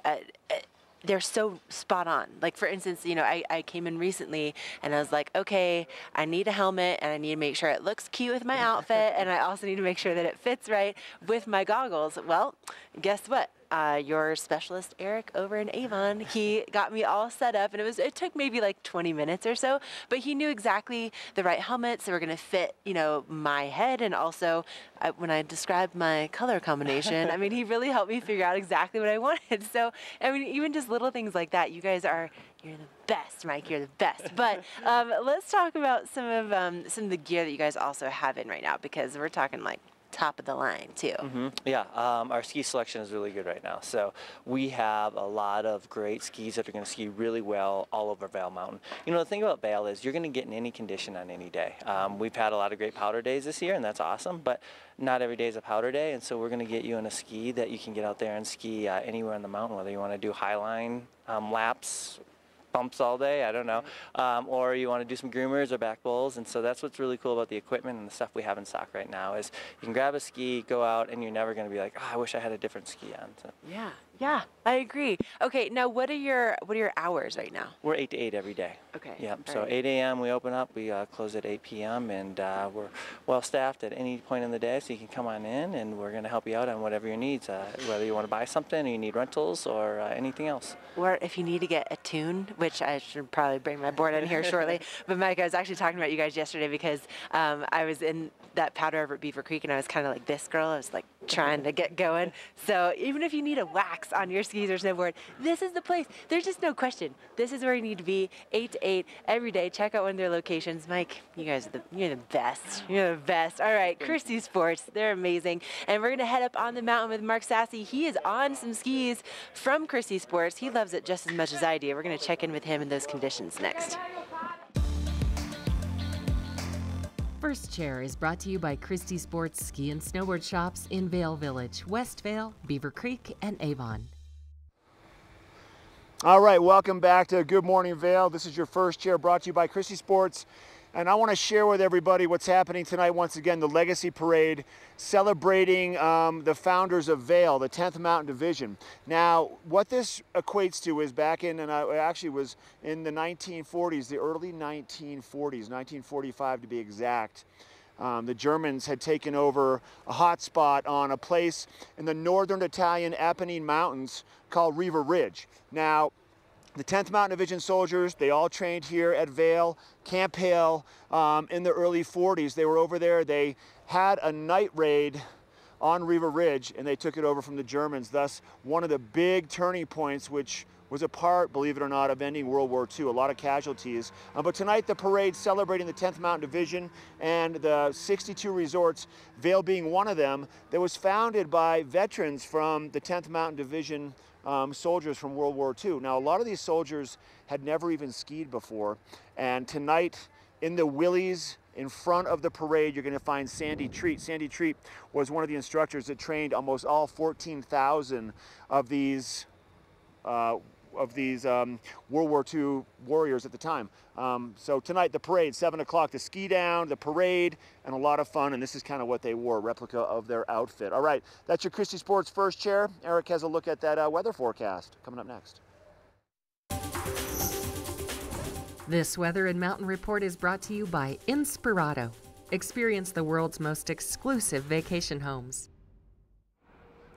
they're so spot on. Like, for instance, I came in recently and I was like, okay, I need a helmet and I need to make sure it looks cute with my outfit, and I also need to make sure that it fits right with my goggles. Well, guess what? Your specialist, Eric, over in Avon, he got me all set up, and it took maybe like 20 minutes or so, but he knew exactly the right helmets that were going to fit, my head, and also when I described my color combination, I mean, he really helped me figure out exactly what I wanted. So, I mean, even just little things like that, you're the best, Mike. You're the best. But let's talk about some of the gear that you guys also have in right now, because we're talking like top of the line too. Mm-hmm. Yeah, our ski selection is really good right now. So we have a lot of great skis that are going to ski really well all over Vail Mountain. The thing about Vail is you're going to get in any condition on any day. We've had a lot of great powder days this year, and that's awesome, but not every day is a powder day, and so we're going to get you in a ski that you can get out there and ski anywhere on the mountain, whether you want to do highline laps, bumps all day, I don't know, or you want to do some groomers or back bowls. And so that's what's really cool about the equipment and the stuff we have in stock right now is you can grab a ski, go out, and you're never going to be like, oh, I wish I had a different ski on. So. Yeah, I agree. Okay, now what are your hours right now? We're 8 to 8 every day. Okay. Yeah, so right. 8 a.m. we open up, we close at 8 p.m. and we're well staffed at any point in the day, so you can come on in and we're going to help you out on whatever your needs, whether you want to buy something or you need rentals or anything else. Or if you need to get a tune, which I should probably bring my board in here shortly. But Mike, I was actually talking about you guys yesterday because I was in that powder over at Beaver Creek and I was kind of like this girl. I was like trying to get going. So even if you need a wax on your skis or snowboard, this is the place. There's just no question. This is where you need to be, 8 to 8 every day. Check out one of their locations. Mike, you guys are you're the best. You're the best. All right, Christie Sports, they're amazing. And we're going to head up on the mountain with Mark Sassy. He is on some skis from Christie Sports. He loves it just as much as I do. We're going to check in with him in those conditions next. First Chair is brought to you by Christie Sports Ski and Snowboard Shops in Vail Village, West Vail, Beaver Creek, and Avon. All right, welcome back to Good Morning Vail. This is your First Chair brought to you by Christie Sports And I want to share with everybody what's happening tonight. Once again, the Legacy Parade celebrating the founders of Vail, the 10th Mountain Division. Now, what this equates to is back in, and I actually was in the 1940s, the early 1940s, 1945 to be exact. The Germans had taken over a hot spot on a place in the northern Italian Apennine Mountains called Riva Ridge. Now, the 10th Mountain Division soldiers, they all trained here at Vail, Camp Hale in the early 40s. They were over there. They had a night raid on Riva Ridge, and they took it over from the Germans. Thus, one of the big turning points, which was a part, believe it or not, of ending World War II. A lot of casualties. But tonight, the parade celebrating the 10th Mountain Division and the 62 resorts, Vail being one of them, that was founded by veterans from the 10th Mountain Division soldiers from World War II. Now, a lot of these soldiers had never even skied before, and tonight in the Willies in front of the parade, you're going to find Sandy Treat. Sandy Treat was one of the instructors that trained almost all 14,000 of these World War II warriors at the time. So tonight, the parade, 7 o'clock, the ski down, the parade, and a lot of fun, and this is kind of what they wore, a replica of their outfit. All right, that's your Christie Sports First Chair. Eric has a look at that weather forecast coming up next. This Weather and Mountain Report is brought to you by Inspirato. Experience the world's most exclusive vacation homes.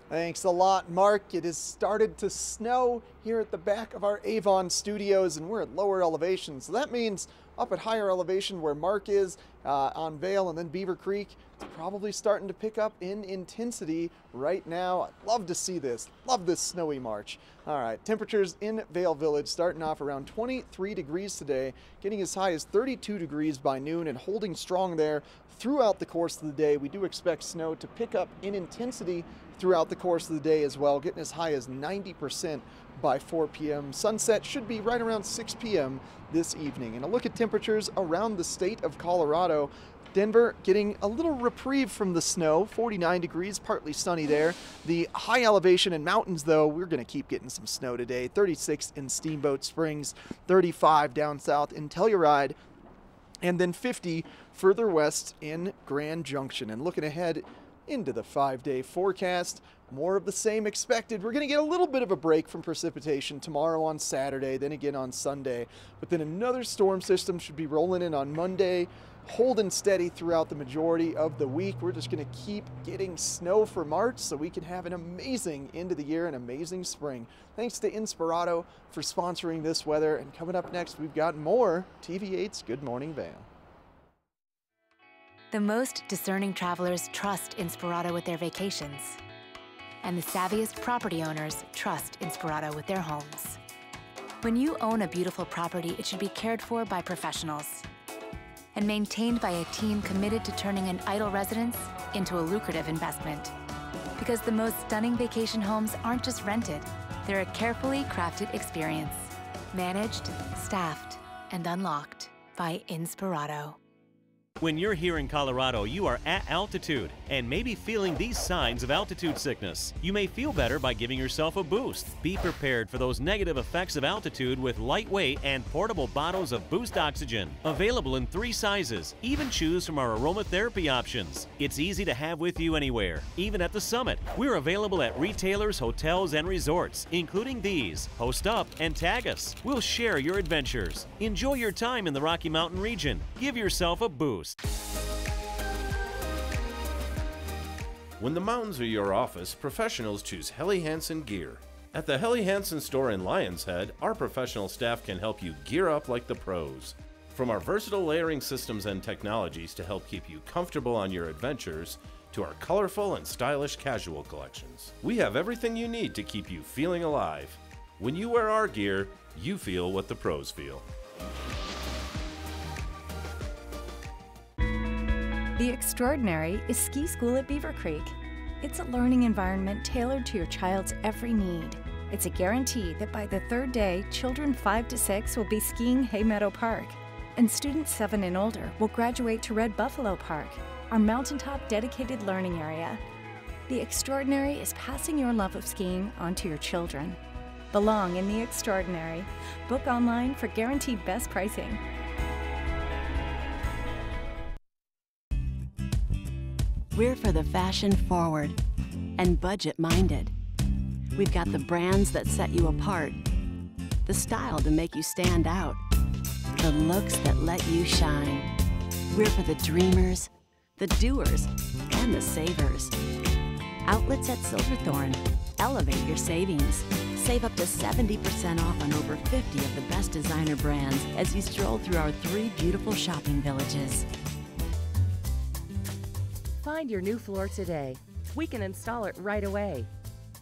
Thanks a lot, Mark. It has started to snow here at the back of our Avon studios, and we're at lower elevation. So that means up at higher elevation where Mark is on Vail and then Beaver Creek, it's probably starting to pick up in intensity right now. I'd love to see this. Love this snowy March. All right, temperatures in Vail Village starting off around 23 degrees today, getting as high as 32 degrees by noon and holding strong there throughout the course of the day. We do expect snow to pick up in intensity throughout the course of the day as well, getting as high as 90% by 4 p.m. Sunset should be right around 6 p.m. this evening. And a look at temperatures around the state of Colorado. Denver getting a little reprieve from the snow, 49 degrees, partly sunny there. The high elevation and mountains, though, we're going to keep getting some snow today. 36 in Steamboat Springs, 35 down south in Telluride, and then 50 further west in Grand Junction. And looking ahead into the 5-day forecast, more of the same expected. We're going to get a little bit of a break from precipitation tomorrow on Saturday, then again on Sunday. But then another storm system should be rolling in on Monday, holding steady throughout the majority of the week. We're just going to keep getting snow for March so we can have an amazing end of the year, an amazing spring. Thanks to Inspirato for sponsoring this weather. And coming up next, we've got more TV8's Good Morning Vail. The most discerning travelers trust Inspirato with their vacations. And the savviest property owners trust Inspirato with their homes. When you own a beautiful property, it should be cared for by professionals and maintained by a team committed to turning an idle residence into a lucrative investment. Because the most stunning vacation homes aren't just rented, they're a carefully crafted experience. Managed, staffed, and unlocked by Inspirato. When you're here in Colorado, you are at altitude and maybe feeling these signs of altitude sickness. You may feel better by giving yourself a boost. Be prepared for those negative effects of altitude with lightweight and portable bottles of Boost Oxygen. Available in 3 sizes. Even choose from our aromatherapy options. It's easy to have with you anywhere, even at the summit. We're available at retailers, hotels, and resorts, including these. Post up and tag us. We'll share your adventures. Enjoy your time in the Rocky Mountain region. Give yourself a boost. When the mountains are your office, professionals choose Helly Hansen gear. At the Helly Hansen store in Lion's Head, our professional staff can help you gear up like the pros. From our versatile layering systems and technologies to help keep you comfortable on your adventures, to our colorful and stylish casual collections, we have everything you need to keep you feeling alive. When you wear our gear, you feel what the pros feel. The Extraordinary is ski school at Beaver Creek. It's a learning environment tailored to your child's every need. It's a guarantee that by the 3rd day, children 5 to 6 will be skiing Hay Meadow Park, and students 7 and older will graduate to Red Buffalo Park, our mountaintop dedicated learning area. The Extraordinary is passing your love of skiing onto your children. Belong in the Extraordinary. Book online for guaranteed best pricing. We're for the fashion forward and budget minded. We've got the brands that set you apart, the style to make you stand out, the looks that let you shine. We're for the dreamers, the doers, and the savers. Outlets at Silverthorne. Elevate your savings. Save up to 70% off on over 50 of the best designer brands as you stroll through our 3 beautiful shopping villages. Find your new floor today. We can install it right away.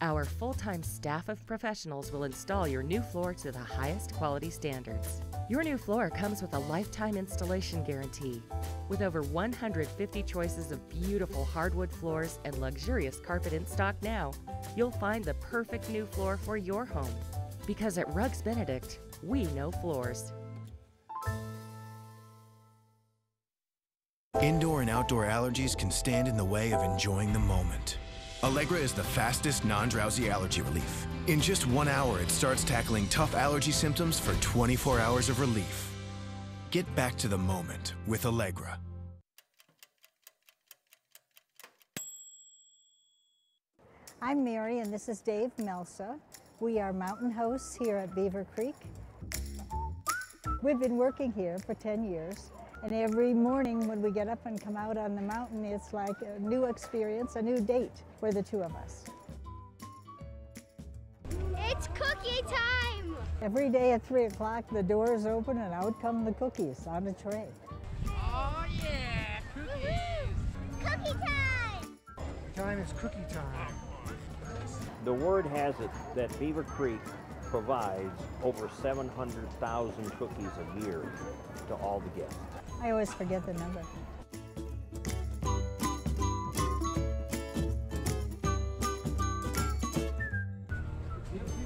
Our full-time staff of professionals will install your new floor to the highest quality standards. Your new floor comes with a lifetime installation guarantee. With over 150 choices of beautiful hardwood floors and luxurious carpet in stock now, you'll find the perfect new floor for your home. Because at Rugs Benedict, we know floors. Indoor and outdoor allergies can stand in the way of enjoying the moment. Allegra is the fastest non-drowsy allergy relief. In just 1 hour, it starts tackling tough allergy symptoms for 24 hours of relief. Get back to the moment with Allegra. I'm Mary and this is Dave Melsa. We are mountain hosts here at Beaver Creek. We've been working here for 10 years. And every morning when we get up and come out on the mountain, it's like a new experience, a new date for the two of us. It's cookie time! Every day at 3 o'clock, the doors open and out come the cookies on a tray. Oh yeah, cookies! Cookie time! Time is cookie time. The word has it that Beaver Creek provides over 700,000 cookies a year to all the guests. I always forget the number.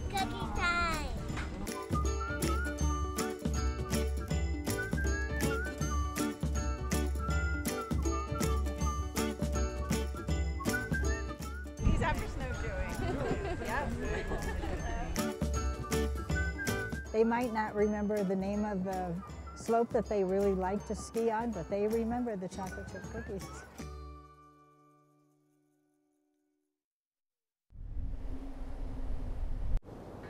Cookie time! He's after snowshoeing. Yep. They might not remember the name of the slope that they really like to ski on, but they remember the chocolate chip cookies.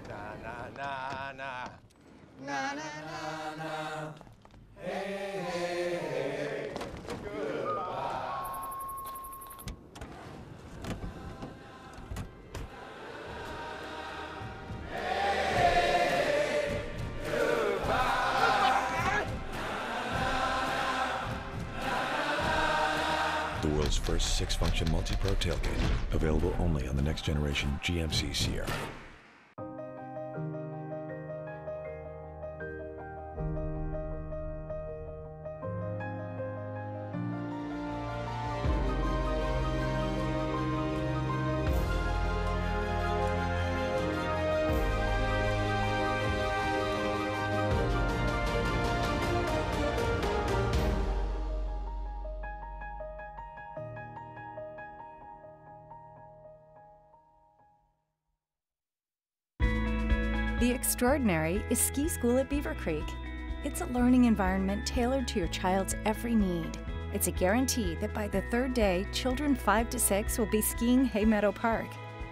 Na na na na. Na na na na. Hey hey hey. Goodbye. The world's first 6-function multi-pro tailgate, available only on the next generation GMC Sierra. The Extraordinary is ski school at Beaver Creek. It's a learning environment tailored to your child's every need. It's a guarantee that by the 3rd day, children 5 to 6 will be skiing Hay Meadow Park,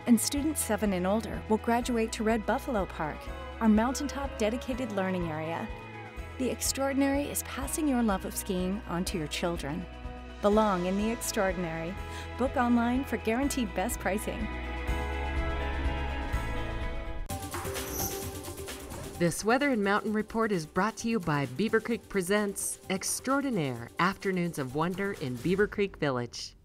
and students 7 and older will graduate to Red Buffalo Park, our mountaintop dedicated learning area. The Extraordinary is passing your love of skiing onto your children. Belong in the Extraordinary. Book online for guaranteed best pricing. This Weather and Mountain Report is brought to you by Beaver Creek Presents Extraordinaire Afternoons of Wonder in Beaver Creek Village.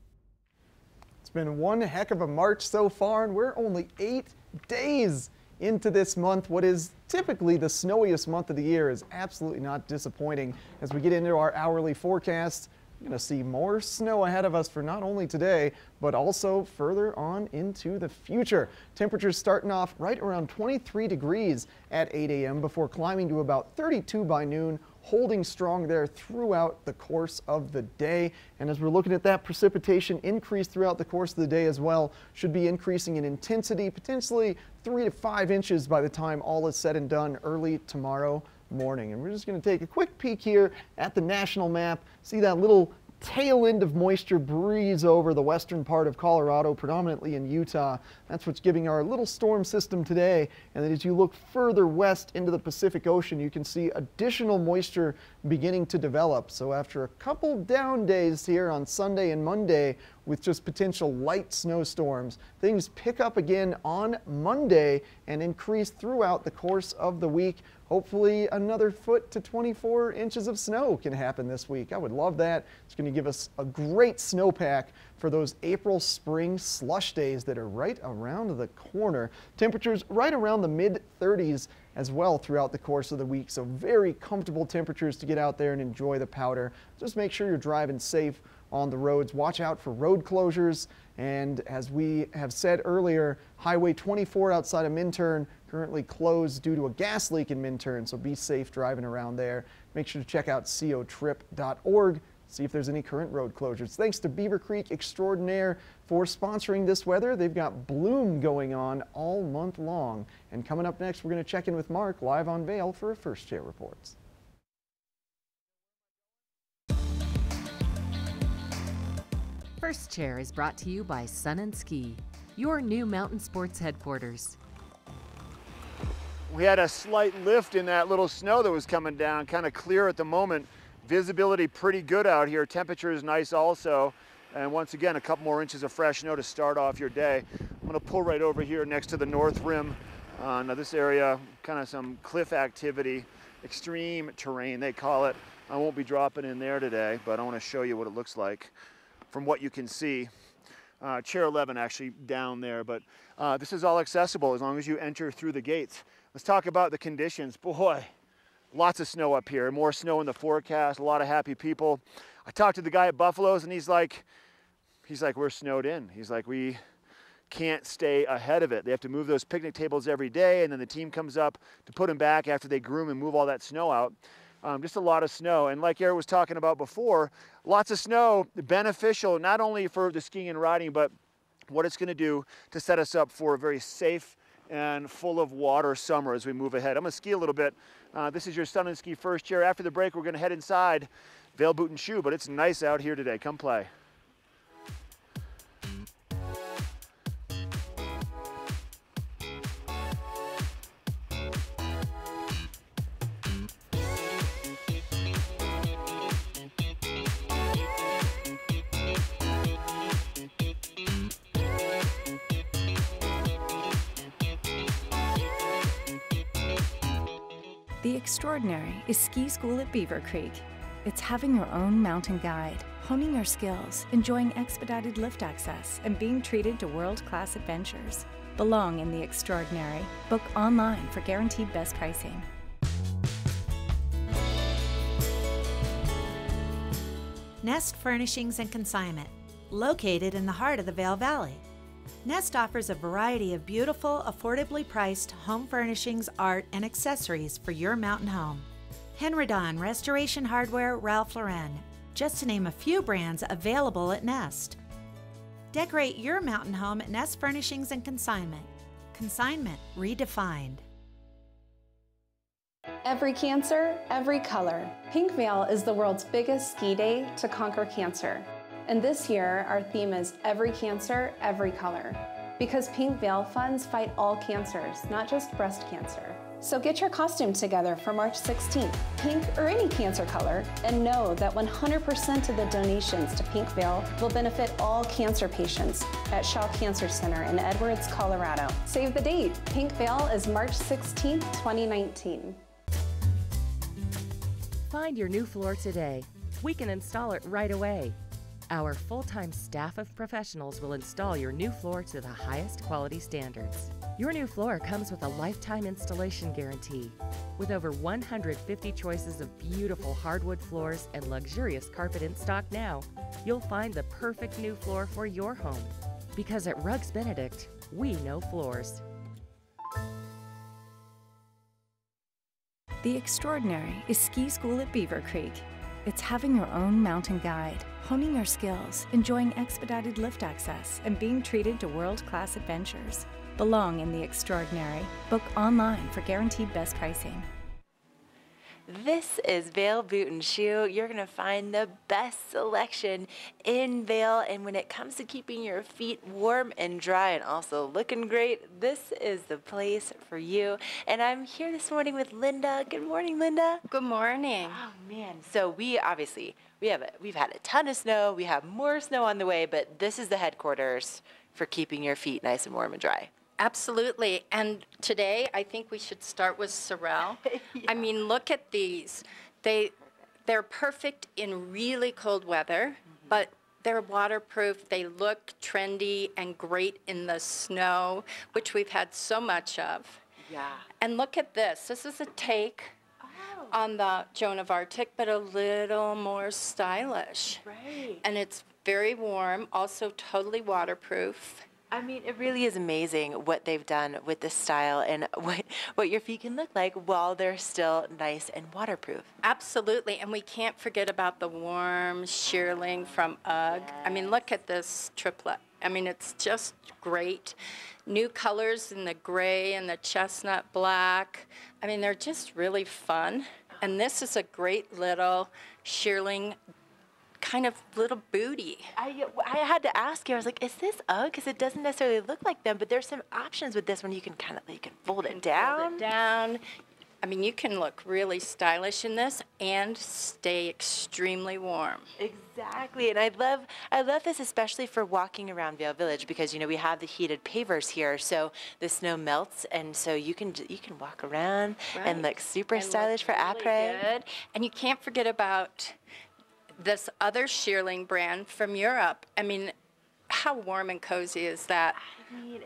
It's been one heck of a March so far, and we're only 8 days into this month. What is typically the snowiest month of the year is absolutely not disappointing. As we get into our hourly forecast, we're going to see more snow ahead of us for not only today, but also further on into the future. Temperatures starting off right around 23 degrees at 8 a.m. before climbing to about 32 by noon, holding strong there throughout the course of the day. And as we're looking at that precipitation increase throughout the course of the day as well, should be increasing in intensity, potentially 3 to 5 inches by the time all is said and done early tomorrow morning. And we're just going to take a quick peek here at the national map, see that little tail end of moisture breeze over the western part of Colorado, predominantly in Utah. That's what's giving our little storm system today. And then as you look further west into the Pacific Ocean, you can see additional moisture beginning to develop. So after a couple down days here on Sunday and Monday with just potential light snowstorms, things pick up again on Monday and increase throughout the course of the week. Hopefully another foot to 24 inches of snow can happen this week. I would love that. It's going to give us a great snowpack for those April spring slush days that are right around the corner. Temperatures right around the mid-30s as well throughout the course of the week. So very comfortable temperatures to get out there and enjoy the powder. Just make sure you're driving safe on the roads. Watch out for road closures. And as we have said earlier, Highway 24 outside of Minturn currently closed due to a gas leak in Minturn, so be safe driving around there. Make sure to check out cotrip.org, see if there's any current road closures. Thanks to Beaver Creek Extraordinaire for sponsoring this weather. They've got bloom going on all month long. And coming up next, we're going to check in with Mark live on Vail for a First Chair Reports. First Chair is brought to you by Sun & Ski, your new mountain sports headquarters. We had a slight lift in that little snow that was coming down, kind of clear at the moment. Visibility pretty good out here. Temperature is nice also. And once again, a couple more inches of fresh snow to start off your day. I'm gonna pull right over here next to the north rim. Now this area, kind of some cliff activity, extreme terrain they call it. I won't be dropping in there today, but I wanna show you what it looks like from what you can see. Chair 11 actually down there, but this is all accessible as long as you enter through the gates. Let's talk about the conditions. Boy, lots of snow up here, more snow in the forecast, a lot of happy people. I talked to the guy at Buffalo's and he's like, we're snowed in. He's like, we can't stay ahead of it. They have to move those picnic tables every day, and then the team comes up to put them back after they groom and move all that snow out. Just a lot of snow. And like Eric was talking about before, lots of snow, beneficial not only for the skiing and riding, but what it's going to do to set us up for a very safe and full of water summer as we move ahead. I'm going to ski a little bit. This is your Sun & Ski First Chair. After the break, we're going to head inside Vail Boot and Shoe, but it's nice out here today. Come play. The Extraordinary is ski school at Beaver Creek. It's having your own mountain guide, honing your skills, enjoying expedited lift access, and being treated to world-class adventures. Belong in the Extraordinary. Book online for guaranteed best pricing. Nest Furnishings and Consignment, located in the heart of the Vail Valley. Nest offers a variety of beautiful, affordably priced home furnishings, art, and accessories for your mountain home. Henridon, Restoration Hardware, Ralph Lauren, just to name a few brands available at Nest. Decorate your mountain home at Nest Furnishings and Consignment. Consignment redefined. Every cancer, every color. Pink Vail is the world's biggest ski day to conquer cancer. And this year, our theme is Every Cancer, Every Color. Because Pink Vail funds fight all cancers, not just breast cancer. So get your costume together for March 16th, pink or any cancer color, and know that 100% of the donations to Pink Vail will benefit all cancer patients at Shaw Cancer Center in Edwards, Colorado. Save the date. Pink Vail is March 16th, 2019. Find your new floor today. We can install it right away. Our full-time staff of professionals will install your new floor to the highest quality standards. Your new floor comes with a lifetime installation guarantee. With over 150 choices of beautiful hardwood floors and luxurious carpet in stock now, you'll find the perfect new floor for your home. Because at Rugs Benedict, we know floors. The Extraordinary is ski school at Beaver Creek. It's having your own mountain guide, honing your skills, enjoying expedited lift access, and being treated to world-class adventures. Belong in the Extraordinary. Book online for guaranteed best pricing. This is Vail Boot and Shoe. You're going to find the best selection in Vail, and when it comes to keeping your feet warm and dry and also looking great, this is the place for you. And I'm here this morning with Linda. Good morning, Linda. Good morning. Oh man, so we've had a ton of snow. We have more snow on the way, but this is the headquarters for keeping your feet nice and warm and dry. Absolutely. And today I think we should start with Sorel. Yeah. I mean, look at these. They're perfect in really cold weather, but they're waterproof. They look trendy and great in the snow, which we've had so much of. Yeah. And look at this. This is a take on the Joan of Arctic, but a little more stylish. Right. And it's very warm, also totally waterproof. I mean, it really is amazing what they've done with this style and what your feet can look like while they're still nice and waterproof. Absolutely, and we can't forget about the warm shearling from UGG. Yes. I mean, look at this triplet. I mean, it's just great. New colors in the gray and the chestnut black. I mean, they're just really fun. And this is a great little shearling kind of little booty. I had to ask you, I was like, is this UGG? Because it doesn't necessarily look like them, but there's some options with this one. You can fold it down. Fold it down. I mean, you can look really stylish in this and stay extremely warm. Exactly, and I love this especially for walking around Vail Village because we have the heated pavers here, so the snow melts, and so you can walk around and look super stylish for really après. Good. And you can't forget about this other shearling brand from Europe. I mean, how warm and cozy is that? I mean,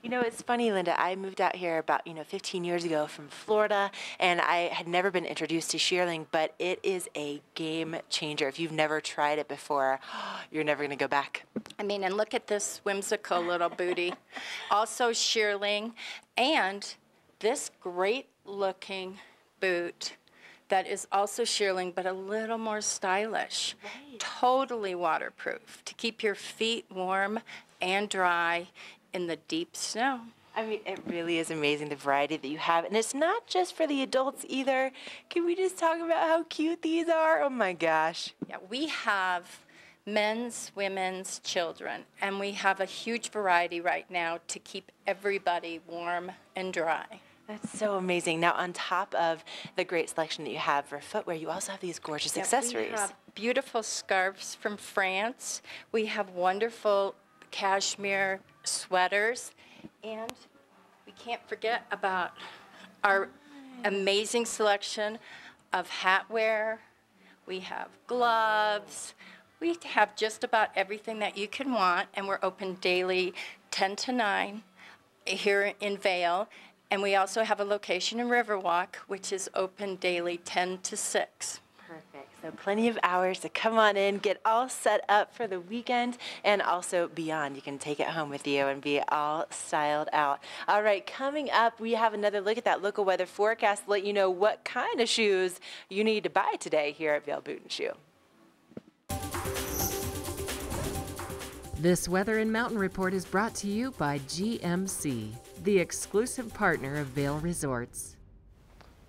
it's funny, Linda. I moved out here about 15 years ago from Florida, and I had never been introduced to shearling, but it is a game changer. If you've never tried it before, you're never going to go back. I mean, and look at this whimsical little booty. Also shearling, and this great-looking boot that is also shearling, but a little more stylish. Right. Totally waterproof to keep your feet warm and dry in the deep snow. I mean, it really is amazing the variety that you have. And it's not just for the adults either. Can we just talk about how cute these are? Oh my gosh. Yeah, we have men's, women's, children, and we have a huge variety right now to keep everybody warm and dry. That's so amazing. Now, on top of the great selection that you have for footwear, you also have these gorgeous accessories. We have beautiful scarves from France. We have wonderful cashmere sweaters. And we can't forget about our amazing selection of hatwear. We have gloves. We have just about everything that you can want, and we're open daily 10 to 9 here in Vail. And we also have a location in Riverwalk, which is open daily 10 to 6. Perfect. So plenty of hours to come on in, get all set up for the weekend, and also beyond. You can take it home with you and be all styled out. All right, coming up, we have another look at that local weather forecast to let you know what kind of shoes you need to buy today here at Vail Boot and Shoe. This Weather and Mountain Report is brought to you by GMC, the exclusive partner of Vail Resorts.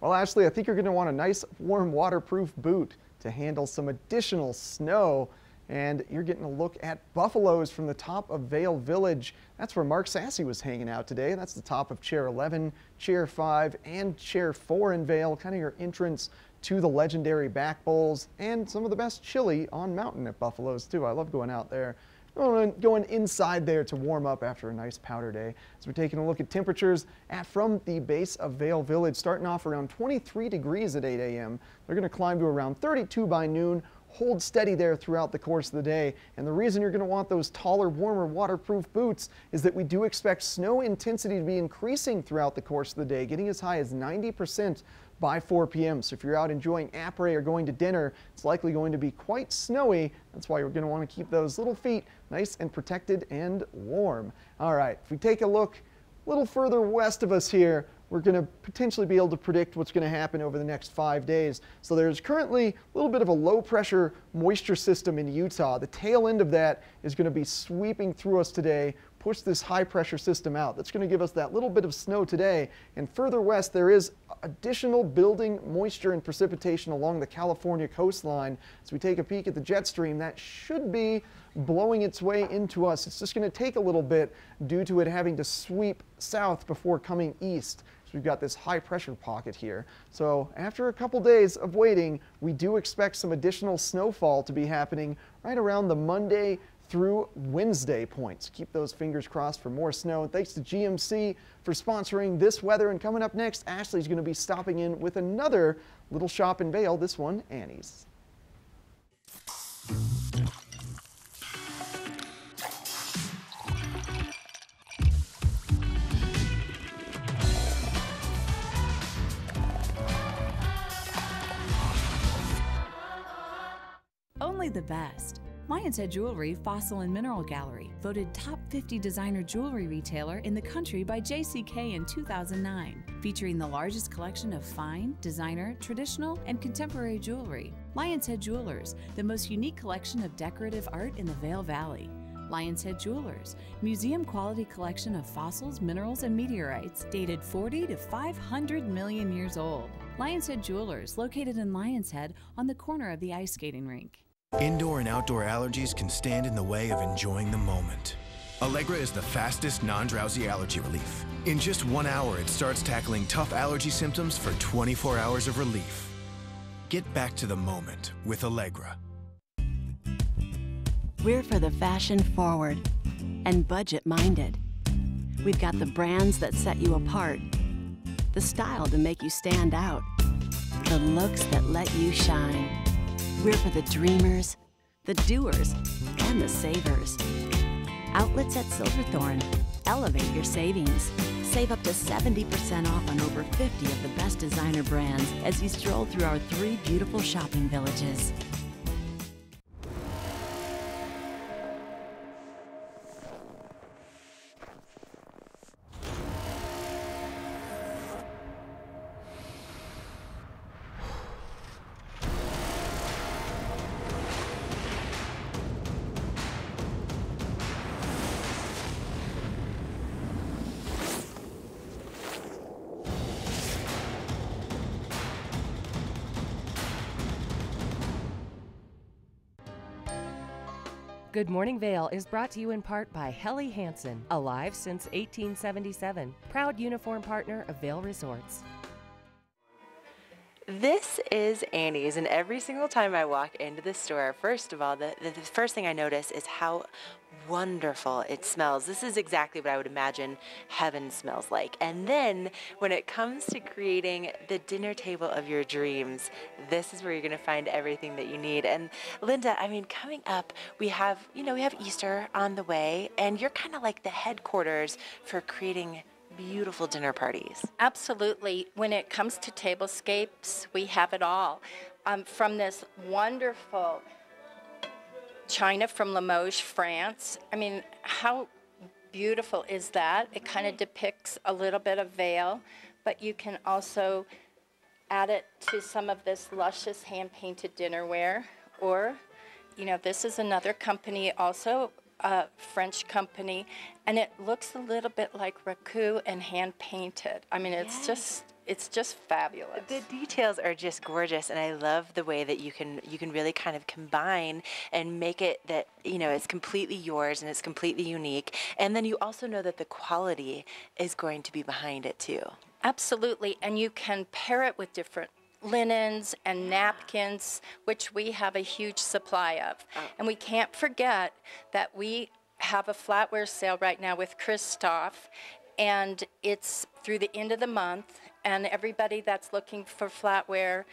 Well, Ashley, I think you're going to want a nice, warm, waterproof boot to handle some additional snow. And you're getting a look at buffaloes from the top of Vail Village. That's where Mark Sassy was hanging out today. That's the top of Chair 11, Chair 5, and Chair 4 in Vail, kind of your entrance to the legendary back bowls and some of the best chili on mountain at Buffaloes, too. I love going out there. Going inside there to warm up after a nice powder day. As we're taking a look at temperatures from the base of Vail Village, starting off around 23 degrees at 8 a.m. They're going to climb to around 32 by noon, hold steady there throughout the course of the day. And the reason you're going to want those taller, warmer, waterproof boots is that we do expect snow intensity to be increasing throughout the course of the day, getting as high as 90% by 4 p.m. So if you're out enjoying après or going to dinner, it's likely going to be quite snowy. That's why you're going to want to keep those little feet nice and protected and warm. All right, if we take a look a little further west of us here, we're going to potentially be able to predict what's going to happen over the next 5 days. So there's currently a little bit of a low pressure moisture system in Utah. The tail end of that is going to be sweeping through us today push this high pressure system out. That's going to give us that little bit of snow today. And further west, there is additional building moisture and precipitation along the California coastline. As we take a peek at the jet stream, that should be blowing its way into us. It's just going to take a little bit due to it having to sweep south before coming east. So we've got this high pressure pocket here. So after a couple days of waiting, we do expect some additional snowfall to be happening right around the Monday through Wednesday points. Keep those fingers crossed for more snow. And thanks to GMC for sponsoring this weather. And coming up next, Ashley's going to be stopping in with another little shop in Vail, this one Annie's. Only the best. Lion's Head Jewelry Fossil and Mineral Gallery, voted top 50 designer jewelry retailer in the country by JCK in 2009, featuring the largest collection of fine, designer, traditional, and contemporary jewelry. Lion's Head Jewelers, the most unique collection of decorative art in the Vail Valley. Lion's Head Jewelers, museum quality collection of fossils, minerals, and meteorites dated 40 to 500 million years old. Lion's Head Jewelers, located in Lion's Head on the corner of the ice skating rink. Indoor and outdoor allergies can stand in the way of enjoying the moment. Allegra is the fastest non-drowsy allergy relief. In just 1 hour, it starts tackling tough allergy symptoms for 24 hours of relief. Get back to the moment with Allegra. We're for the fashion forward and budget minded. We've got the brands that set you apart, the style to make you stand out, the looks that let you shine. We're for the dreamers, the doers, and the savers. Outlets at Silverthorne. Elevate your savings. Save up to 70% off on over 50 of the best designer brands as you stroll through our 3 beautiful shopping villages. Good Morning Vail is brought to you in part by Helly Hansen, alive since 1877, proud uniform partner of Vail Resorts. This is Annie's, and every single time I walk into the store, first of all, the first thing I notice is how wonderful it smells. This is exactly what I would imagine heaven smells like. And then when it comes to creating the dinner table of your dreams, this is where you're going to find everything that you need. And Linda, I mean, coming up, we have Easter on the way, and you're kind of like the headquarters for creating beautiful dinner parties. Absolutely. When it comes to tablescapes, we have it all. From this wonderful china from Limoges, France. I mean, how beautiful is that? It kind of depicts a little bit of Vail, but you can also add it to some of this luscious hand-painted dinnerware. Or, this is another company also, a French company, and it looks a little bit like raku and hand-painted. I mean, it's just fabulous. The details are just gorgeous, and I love the way that you can really kind of combine and make it that it's completely yours and it's completely unique. And then you also know that the quality is going to be behind it too. Absolutely, and you can pair it with different linens and napkins, which we have a huge supply of. And we can't forget that we have a flatware sale right now with Christoph, and it's through the end of the month, and everybody that's looking for flatware,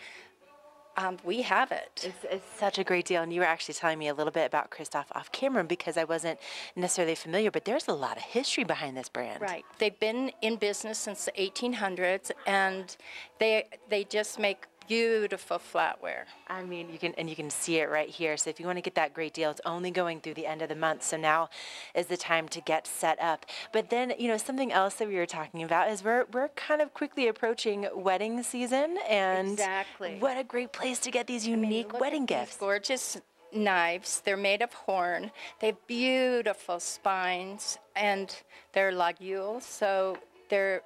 we have it. It's such a great deal, and you were actually telling me a little bit about Christoph off camera because I wasn't necessarily familiar, but there's a lot of history behind this brand. Right. They've been in business since the 1800s, and they just make beautiful flatware. I mean, you can see it right here. So if you want to get that great deal, it's only going through the end of the month. So now is the time to get set up. But then, something else that we were talking about is we're kind of quickly approaching wedding season, and exactly. What a great place to get these unique wedding gifts. Gorgeous knives. They're made of horn. They have beautiful spines, and they're lagules, so they're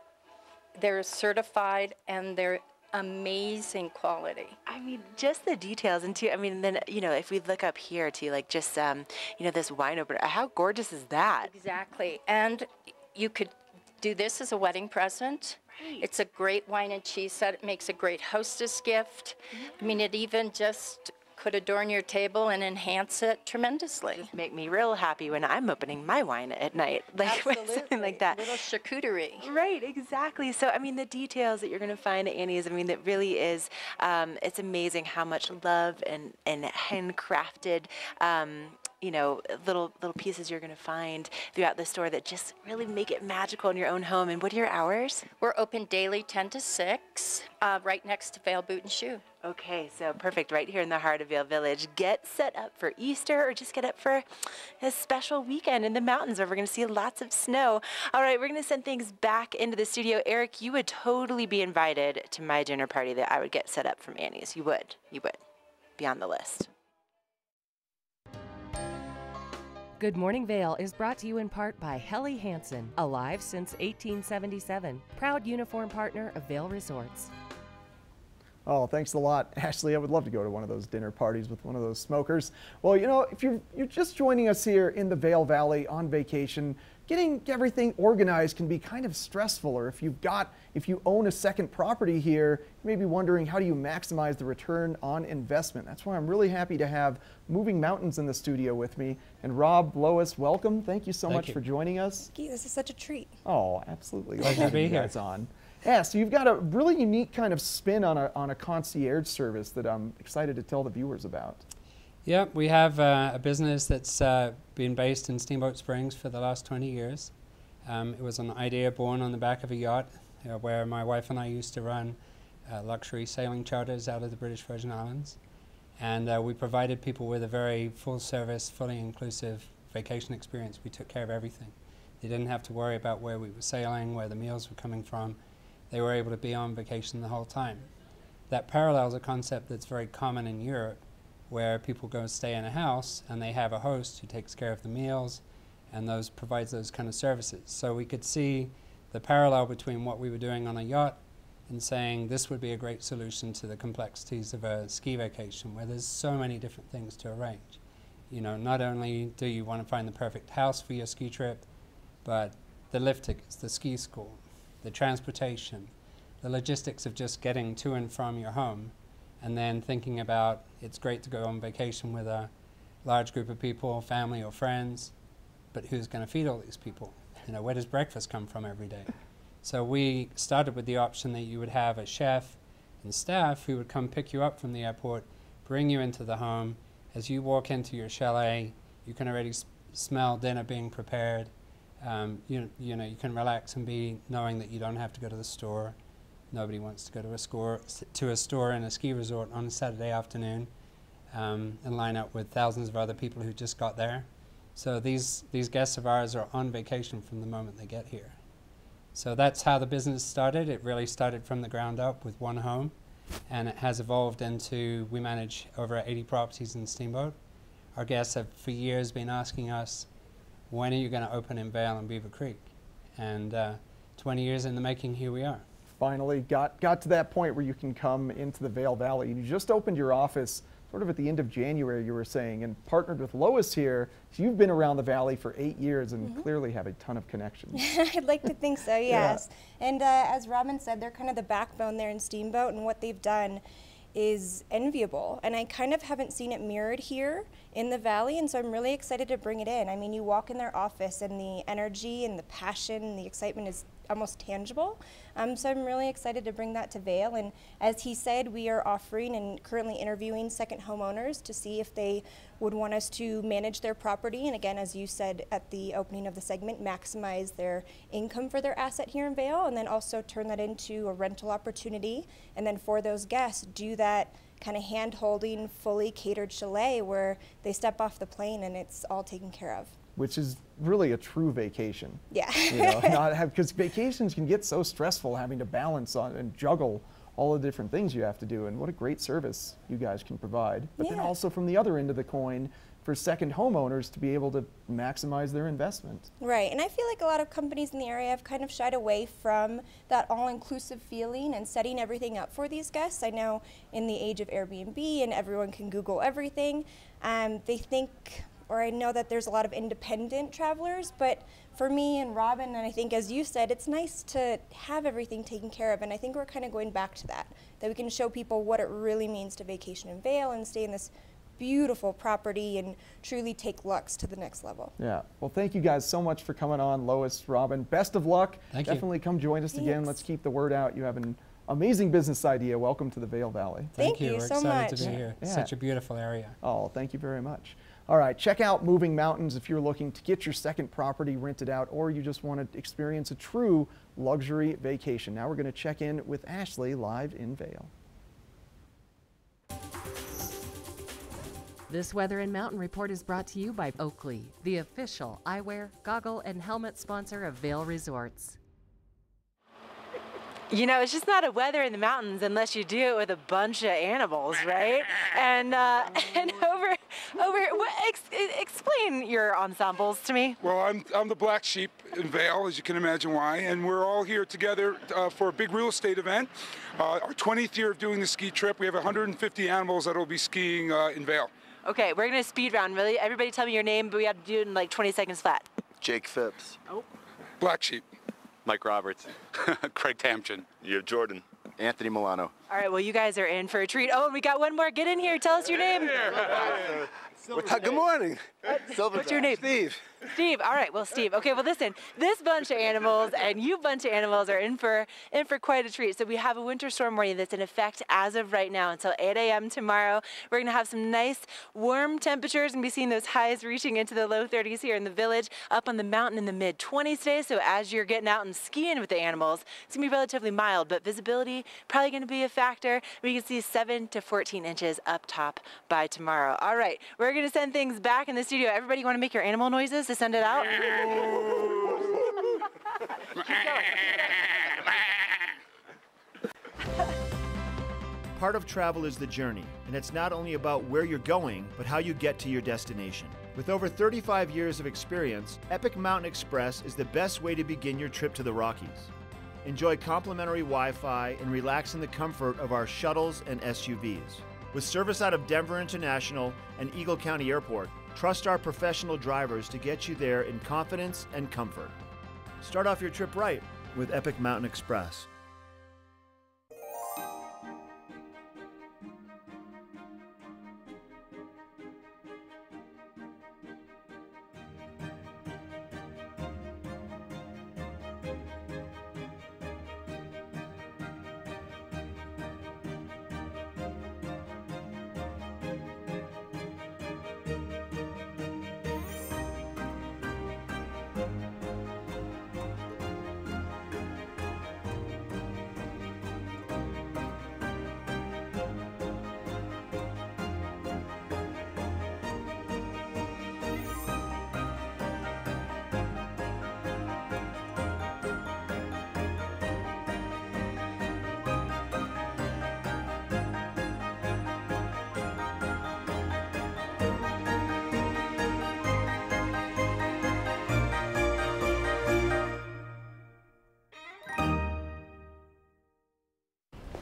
certified, and they're amazing quality. I mean, just the details, and too, I mean, then, you know, if we look up here to like just, you know, this wine opener, how gorgeous is that? Exactly, and you could do this as a wedding present. Right. It's a great wine and cheese set. It makes a great hostess gift. I mean, it even just could adorn your table and enhance it tremendously. Make me real happy when I'm opening my wine at night, like something like that. Little charcuterie. Right, exactly. So, I mean, the details that you're going to find at Annie's, I mean, it really is, it's amazing how much love and handcrafted, you know, little pieces you're going to find throughout the store that just really make it magical in your own home. And what are your hours? We're open daily 10 to 6, right next to Vail Boot and Shoe. Okay, so perfect, right here in the heart of Vail Village. Get set up for Easter, or just get up for a special weekend in the mountains where we're going to see lots of snow. All right, we're going to send things back into the studio. Eric, you would totally be invited to my dinner party that I would get set up from Annie's. You would. Be on the list. Good Morning Vail is brought to you in part by Helly Hansen, alive since 1877, proud uniform partner of Vail Resorts. Oh, thanks a lot, Ashley. I would love to go to one of those dinner parties with one of those smokers. Well, you know, if you're just joining us here in the Vail Valley on vacation, getting everything organized can be kind of stressful. Or if you own a second property here, you may be wondering, how do you maximize the return on investment? That's why I'm really happy to have Moving Mountains in the studio with me. And Rob, Lois, welcome. Thank you so much for joining us. Thank you. This is such a treat. Oh, absolutely. Pleasure to be you here. guys on. Yeah, so you've got a really unique kind of spin on a concierge service that I'm excited to tell the viewers about. Yeah, we have a business that's been based in Steamboat Springs for the last 20 years. It was an idea born on the back of a yacht where my wife and I used to run luxury sailing charters out of the British Virgin Islands. And we provided people with a very full service, fully inclusive vacation experience. We took care of everything. They didn't have to worry about where we were sailing, where the meals were coming from. They were able to be on vacation the whole time. That parallels a concept that's very common in Europe, where people go stay in a house and they have a host who takes care of the meals and provides those kind of services. So we could see the parallel between what we were doing on a yacht and saying this would be a great solution to the complexities of a ski vacation, where there's so many different things to arrange. You know, not only do you want to find the perfect house for your ski trip, but the lift tickets, the ski school, the transportation, the logistics of just getting to and from your home, and then thinking about it's great to go on vacation with a large group of people, family or friends, but who's going to feed all these people? You know, where does breakfast come from every day? So we started with the option that you would have a chef and staff who would come pick you up from the airport, bring you into the home. As you walk into your chalet, you can already smell dinner being prepared. You know, you can relax and be knowing that you don't have to go to the store. Nobody wants to go to a store in a ski resort on a Saturday afternoon and line up with thousands of other people who just got there. So these guests of ours are on vacation from the moment they get here. So that's how the business started. It really started from the ground up with one home, and it has evolved into, we manage over 80 properties in Steamboat. Our guests have for years been asking us, when are you going to open in Vail and Beaver Creek? And 20 years in the making, here we are. Finally got to that point where you can come into the Vail Valley. You just opened your office sort of at the end of January, you were saying, and partnered with Lois here. So you've been around the Valley for 8 years and clearly have a ton of connections. I'd like to think so, yes. Yeah. And as Robin said, they're kind of the backbone there in Steamboat, and what they've done is enviable. And I kind of haven't seen it mirrored here in the Valley, and so I'm really excited to bring it in. I mean, you walk in their office and the energy and the passion and the excitement is almost tangible. So I'm really excited to bring that to Vail. And as he said, we are offering and currently interviewing second homeowners to see if they would want us to manage their property. And again, as you said at the opening of the segment, maximize their income for their asset here in Vail, and then also turn that into a rental opportunity. And then for those guests, do that kind of hand-holding, fully catered chalet where they step off the plane and it's all taken care of. Which is really a true vacation. Yeah. You know, because vacations can get so stressful having to balance on and juggle all the different things you have to do, and what a great service you guys can provide. But then also from the other end of the coin, for second homeowners to be able to maximize their investment. Right, and I feel like a lot of companies in the area have kind of shied away from that all-inclusive feeling and setting everything up for these guests. I know in the age of Airbnb and everyone can Google everything, they think, or I know that there's a lot of independent travelers, but for me and Robin, and I think as you said, it's nice to have everything taken care of, and I think we're kind of going back to that we can show people what it really means to vacation in Vail and stay in this beautiful property and truly take Lux to the next level. Yeah, well, thank you guys so much for coming on, Lois, Robin. Best of luck. Thank you. Definitely come join us again. Let's keep the word out. You have an amazing business idea. Welcome to the Vail Valley. Thank you We're so excited much. to be here. Yeah. Such a beautiful area. Oh, thank you very much. All right, check out Moving Mountains if you're looking to get your second property rented out or you just want to experience a true luxury vacation. Now we're going to check in with Ashley live in Vail. This Weather and Mountain Report is brought to you by Oakley, the official eyewear, goggle, and helmet sponsor of Vail Resorts. You know, it's just not a weather in the mountains unless you do it with a bunch of animals, right? And over here, explain your ensembles to me. Well, I'm the black sheep in Vail, as you can imagine why, and we're all here together for a big real estate event. Our 20th year of doing the ski trip. We have 150 animals that will be skiing in Vail. Okay, we're gonna speed round. Really, everybody tell me your name, but we have to do it in like 20 seconds flat. Jake Phipps. Oh. Black sheep. Mike Roberts. Craig Tamchin. You have Jordan. Anthony Milano. All right, well, you guys are in for a treat. Oh, and we got one more. Get in here. Tell us your name. Good morning. What's your name? Steve. Steve. All right. Well, Steve. Okay. Well, listen. This bunch of animals and you bunch of animals are in for quite a treat. So we have a winter storm warning that's in effect as of right now until 8 a.m. tomorrow. We're gonna have some nice warm temperatures and be seeing those highs reaching into the low 30s here in the village. Up on the mountain in the mid 20s today. So as you're getting out and skiing with the animals, it's gonna be relatively mild, but visibility probably gonna be a factor. We can see 7 to 14 inches up top by tomorrow. All right. We're gonna send things back in the studio. Everybody, want to make your animal noises to send it out? Part of travel is the journey, and it's not only about where you're going, but how you get to your destination. With over 35 years of experience, Epic Mountain Express is the best way to begin your trip to the Rockies. Enjoy complimentary Wi-Fi and relax in the comfort of our shuttles and SUVs. With service out of Denver International and Eagle County Airport, trust our professional drivers to get you there in confidence and comfort. Start off your trip right with Epic Mountain Express.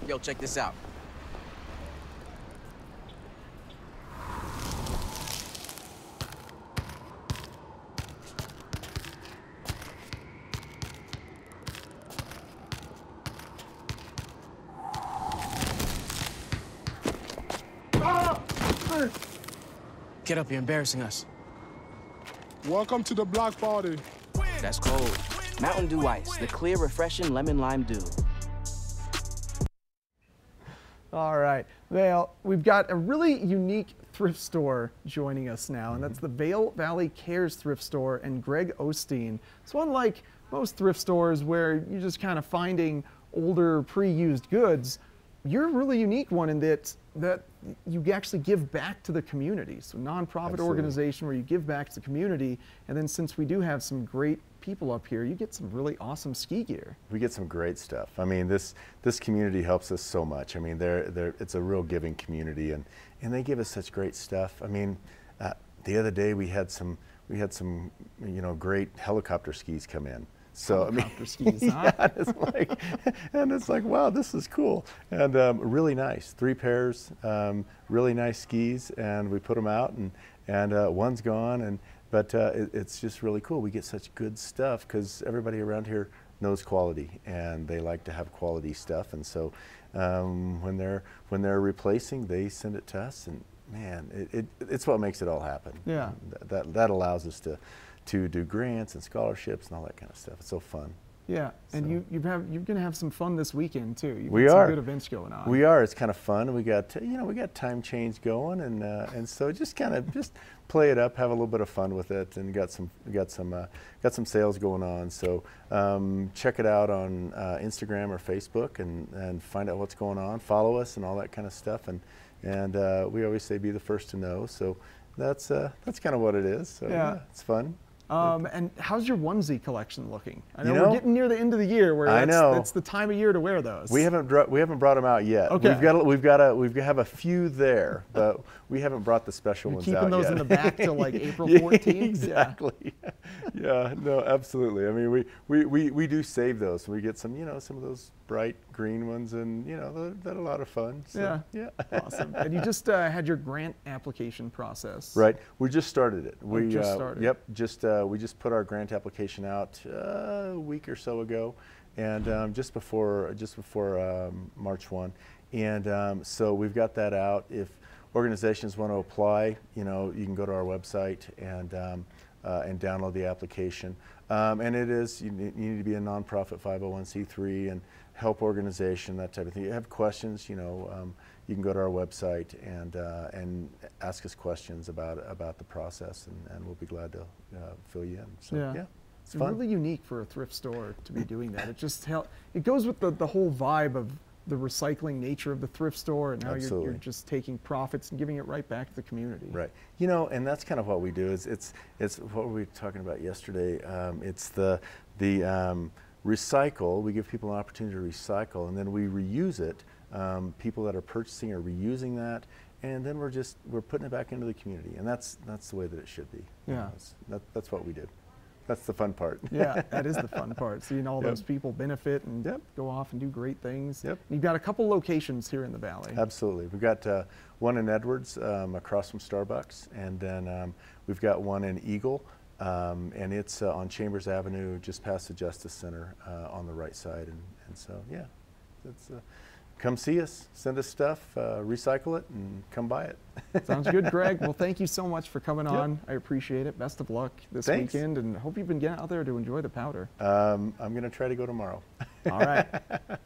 Yo, check this out. Get up, you're embarrassing us. Welcome to the block party. That's cold. Mountain Dew Ice, the clear, refreshing lemon lime dew. All right, Vail, we've got a really unique thrift store joining us now, and that's the Vail Valley Cares thrift store and Greg Osteen. It's unlike most thrift stores where you're just kind of finding older pre-used goods. You're a really unique one in that you actually give back to the community. So nonprofit organization where you give back to the community, and then since we do have some great people up here, you get some really awesome ski gear. We get some great stuff. I mean, this community helps us so much. I mean, it's a real giving community, and they give us such great stuff. I mean, the other day we had some great helicopter skis come in. So helicopter skis, huh? Yeah, it's like, wow, this is cool, and really nice. 3 pairs, really nice skis, and we put them out, and one's gone, but it's just really cool. We get such good stuff because everybody around here knows quality, and they like to have quality stuff, and so when they're replacing, they send it to us, and man, it's what makes it all happen. Yeah, that allows us to do grants and scholarships and all that kind of stuff. It's so fun. Yeah, so. And you're going to have some fun this weekend too. You've we got are. some good events going on. We are. It's kind of fun. We got we got time change going, and so just play it up, have a little bit of fun with it, and got some sales going on. So check it out on Instagram or Facebook and find out what's going on. Follow us and all that kind of stuff. And we always say be the first to know. So that's kind of what it is. So yeah, it's fun. And how's your onesie collection looking? I know we're getting near the end of the year where that's the time of year to wear those. We haven't brought them out yet. Okay. We have a few there, but we haven't brought the special ones out yet. Keeping those in the back till like April 14th? Exactly. Yeah, no, absolutely. I mean, we do save those. We get some of those bright green ones, and they're a lot of fun. So, yeah. Awesome. And you just had your grant application process. Right. We just started it. We just started. Yep. We just put our grant application out a week or so ago, and just before March 1, and so we've got that out. If organizations want to apply, you can go to our website and download the application. And it is you need to be a nonprofit 501c3 and help organization, that type of thing. If you have questions, you can go to our website and ask us questions about the process, and we'll be glad to fill you in. So yeah, it's really unique for a thrift store to be doing that. It just it goes with the whole vibe of the recycling nature of the thrift store, and how you're just taking profits and giving it right back to the community. Right. And that's kind of what we do. It's what we were talking about yesterday. It's the recycle. We give people an opportunity to recycle, and then we reuse it. People that are purchasing are reusing that, and then we're putting it back into the community, and that's the way that it should be. Yeah. That's what we do. That's the fun part. Yeah, that is the fun part. Seeing all those people benefit and go off and do great things. Yep. You've got a couple locations here in the Valley. Absolutely. We've got one in Edwards, across from Starbucks, and then we've got one in Eagle, and it's on Chambers Avenue, just past the Justice Center, on the right side. And so, yeah, it's come see us, send us stuff, recycle it, and come buy it. Sounds good, Greg. Well, thank you so much for coming on. I appreciate it. Best of luck this weekend, and hope you've been getting out there to enjoy the powder. I'm going to try to go tomorrow. All right.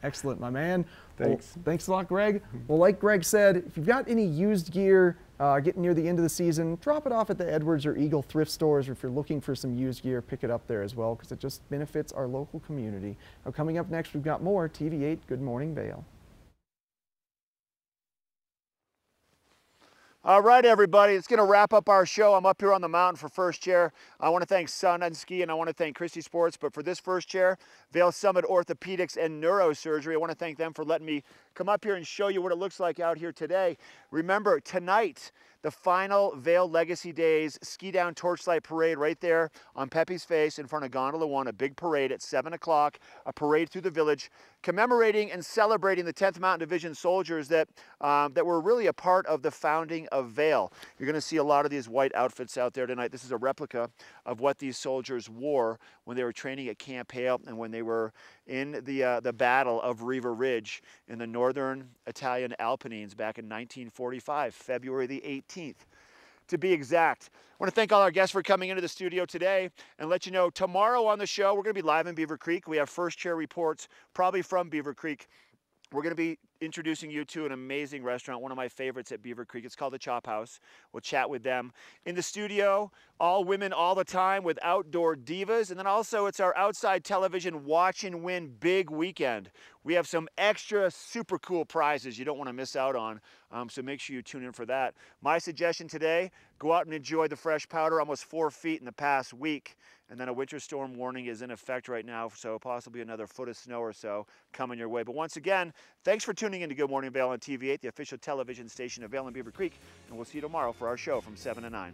Excellent, my man. Thanks. Well, thanks a lot, Greg. Well, like Greg said, if you've got any used gear getting near the end of the season, drop it off at the Edwards or Eagle thrift stores, or if you're looking for some used gear, pick it up there as well, because it just benefits our local community. Now, coming up next, we've got more TV8 Good Morning Vail. All right, everybody, it's going to wrap up our show. I'm up here on the mountain for first chair. I want to thank Sun and Ski, and I want to thank Christie Sports. But for this first chair, Vail Summit Orthopedics and Neurosurgery, I want to thank them for letting me come up here and show you what it looks like out here today. Remember, tonight, the final Vail Legacy Days Ski Down Torchlight Parade right there on Pepe's Face in front of Gondola 1, a big parade at 7 o'clock, a parade through the village, commemorating and celebrating the 10th Mountain Division soldiers that were really a part of the founding of Vail. You're going to see a lot of these white outfits out there tonight. This is a replica of what these soldiers wore when they were training at Camp Hale and when they were in the Battle of Riva Ridge in the northern Italian Alpines back in 1945, February the 18th. To be exact. I want to thank all our guests for coming into the studio today and let you know tomorrow on the show, we're going to be live in Beaver Creek. We have first chair reports probably from Beaver Creek. We're going to be introducing you to an amazing restaurant, one of my favorites at Beaver Creek. It's called the Chop House. We'll chat with them. In the studio, all women all the time with Outdoor Divas. And then also it's our outside television watch and win big weekend. We have some extra super cool prizes you don't want to miss out on. So make sure you tune in for that. My suggestion today, go out and enjoy the fresh powder, almost 4 feet in the past week. And then a winter storm warning is in effect right now, so possibly another foot of snow or so coming your way. But once again, thanks for tuning in to Good Morning Vail on TV8, the official television station of Vail and Beaver Creek. And we'll see you tomorrow for our show from 7 to 9.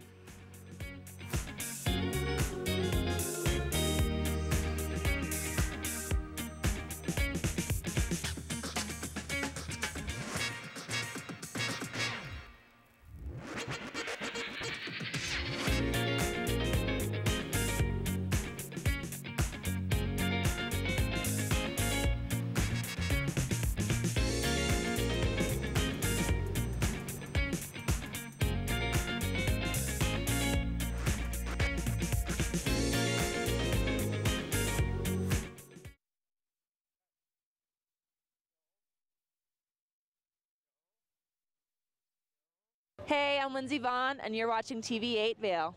Hey, I'm Lindsay Vaughn, and you're watching TV8 Vail.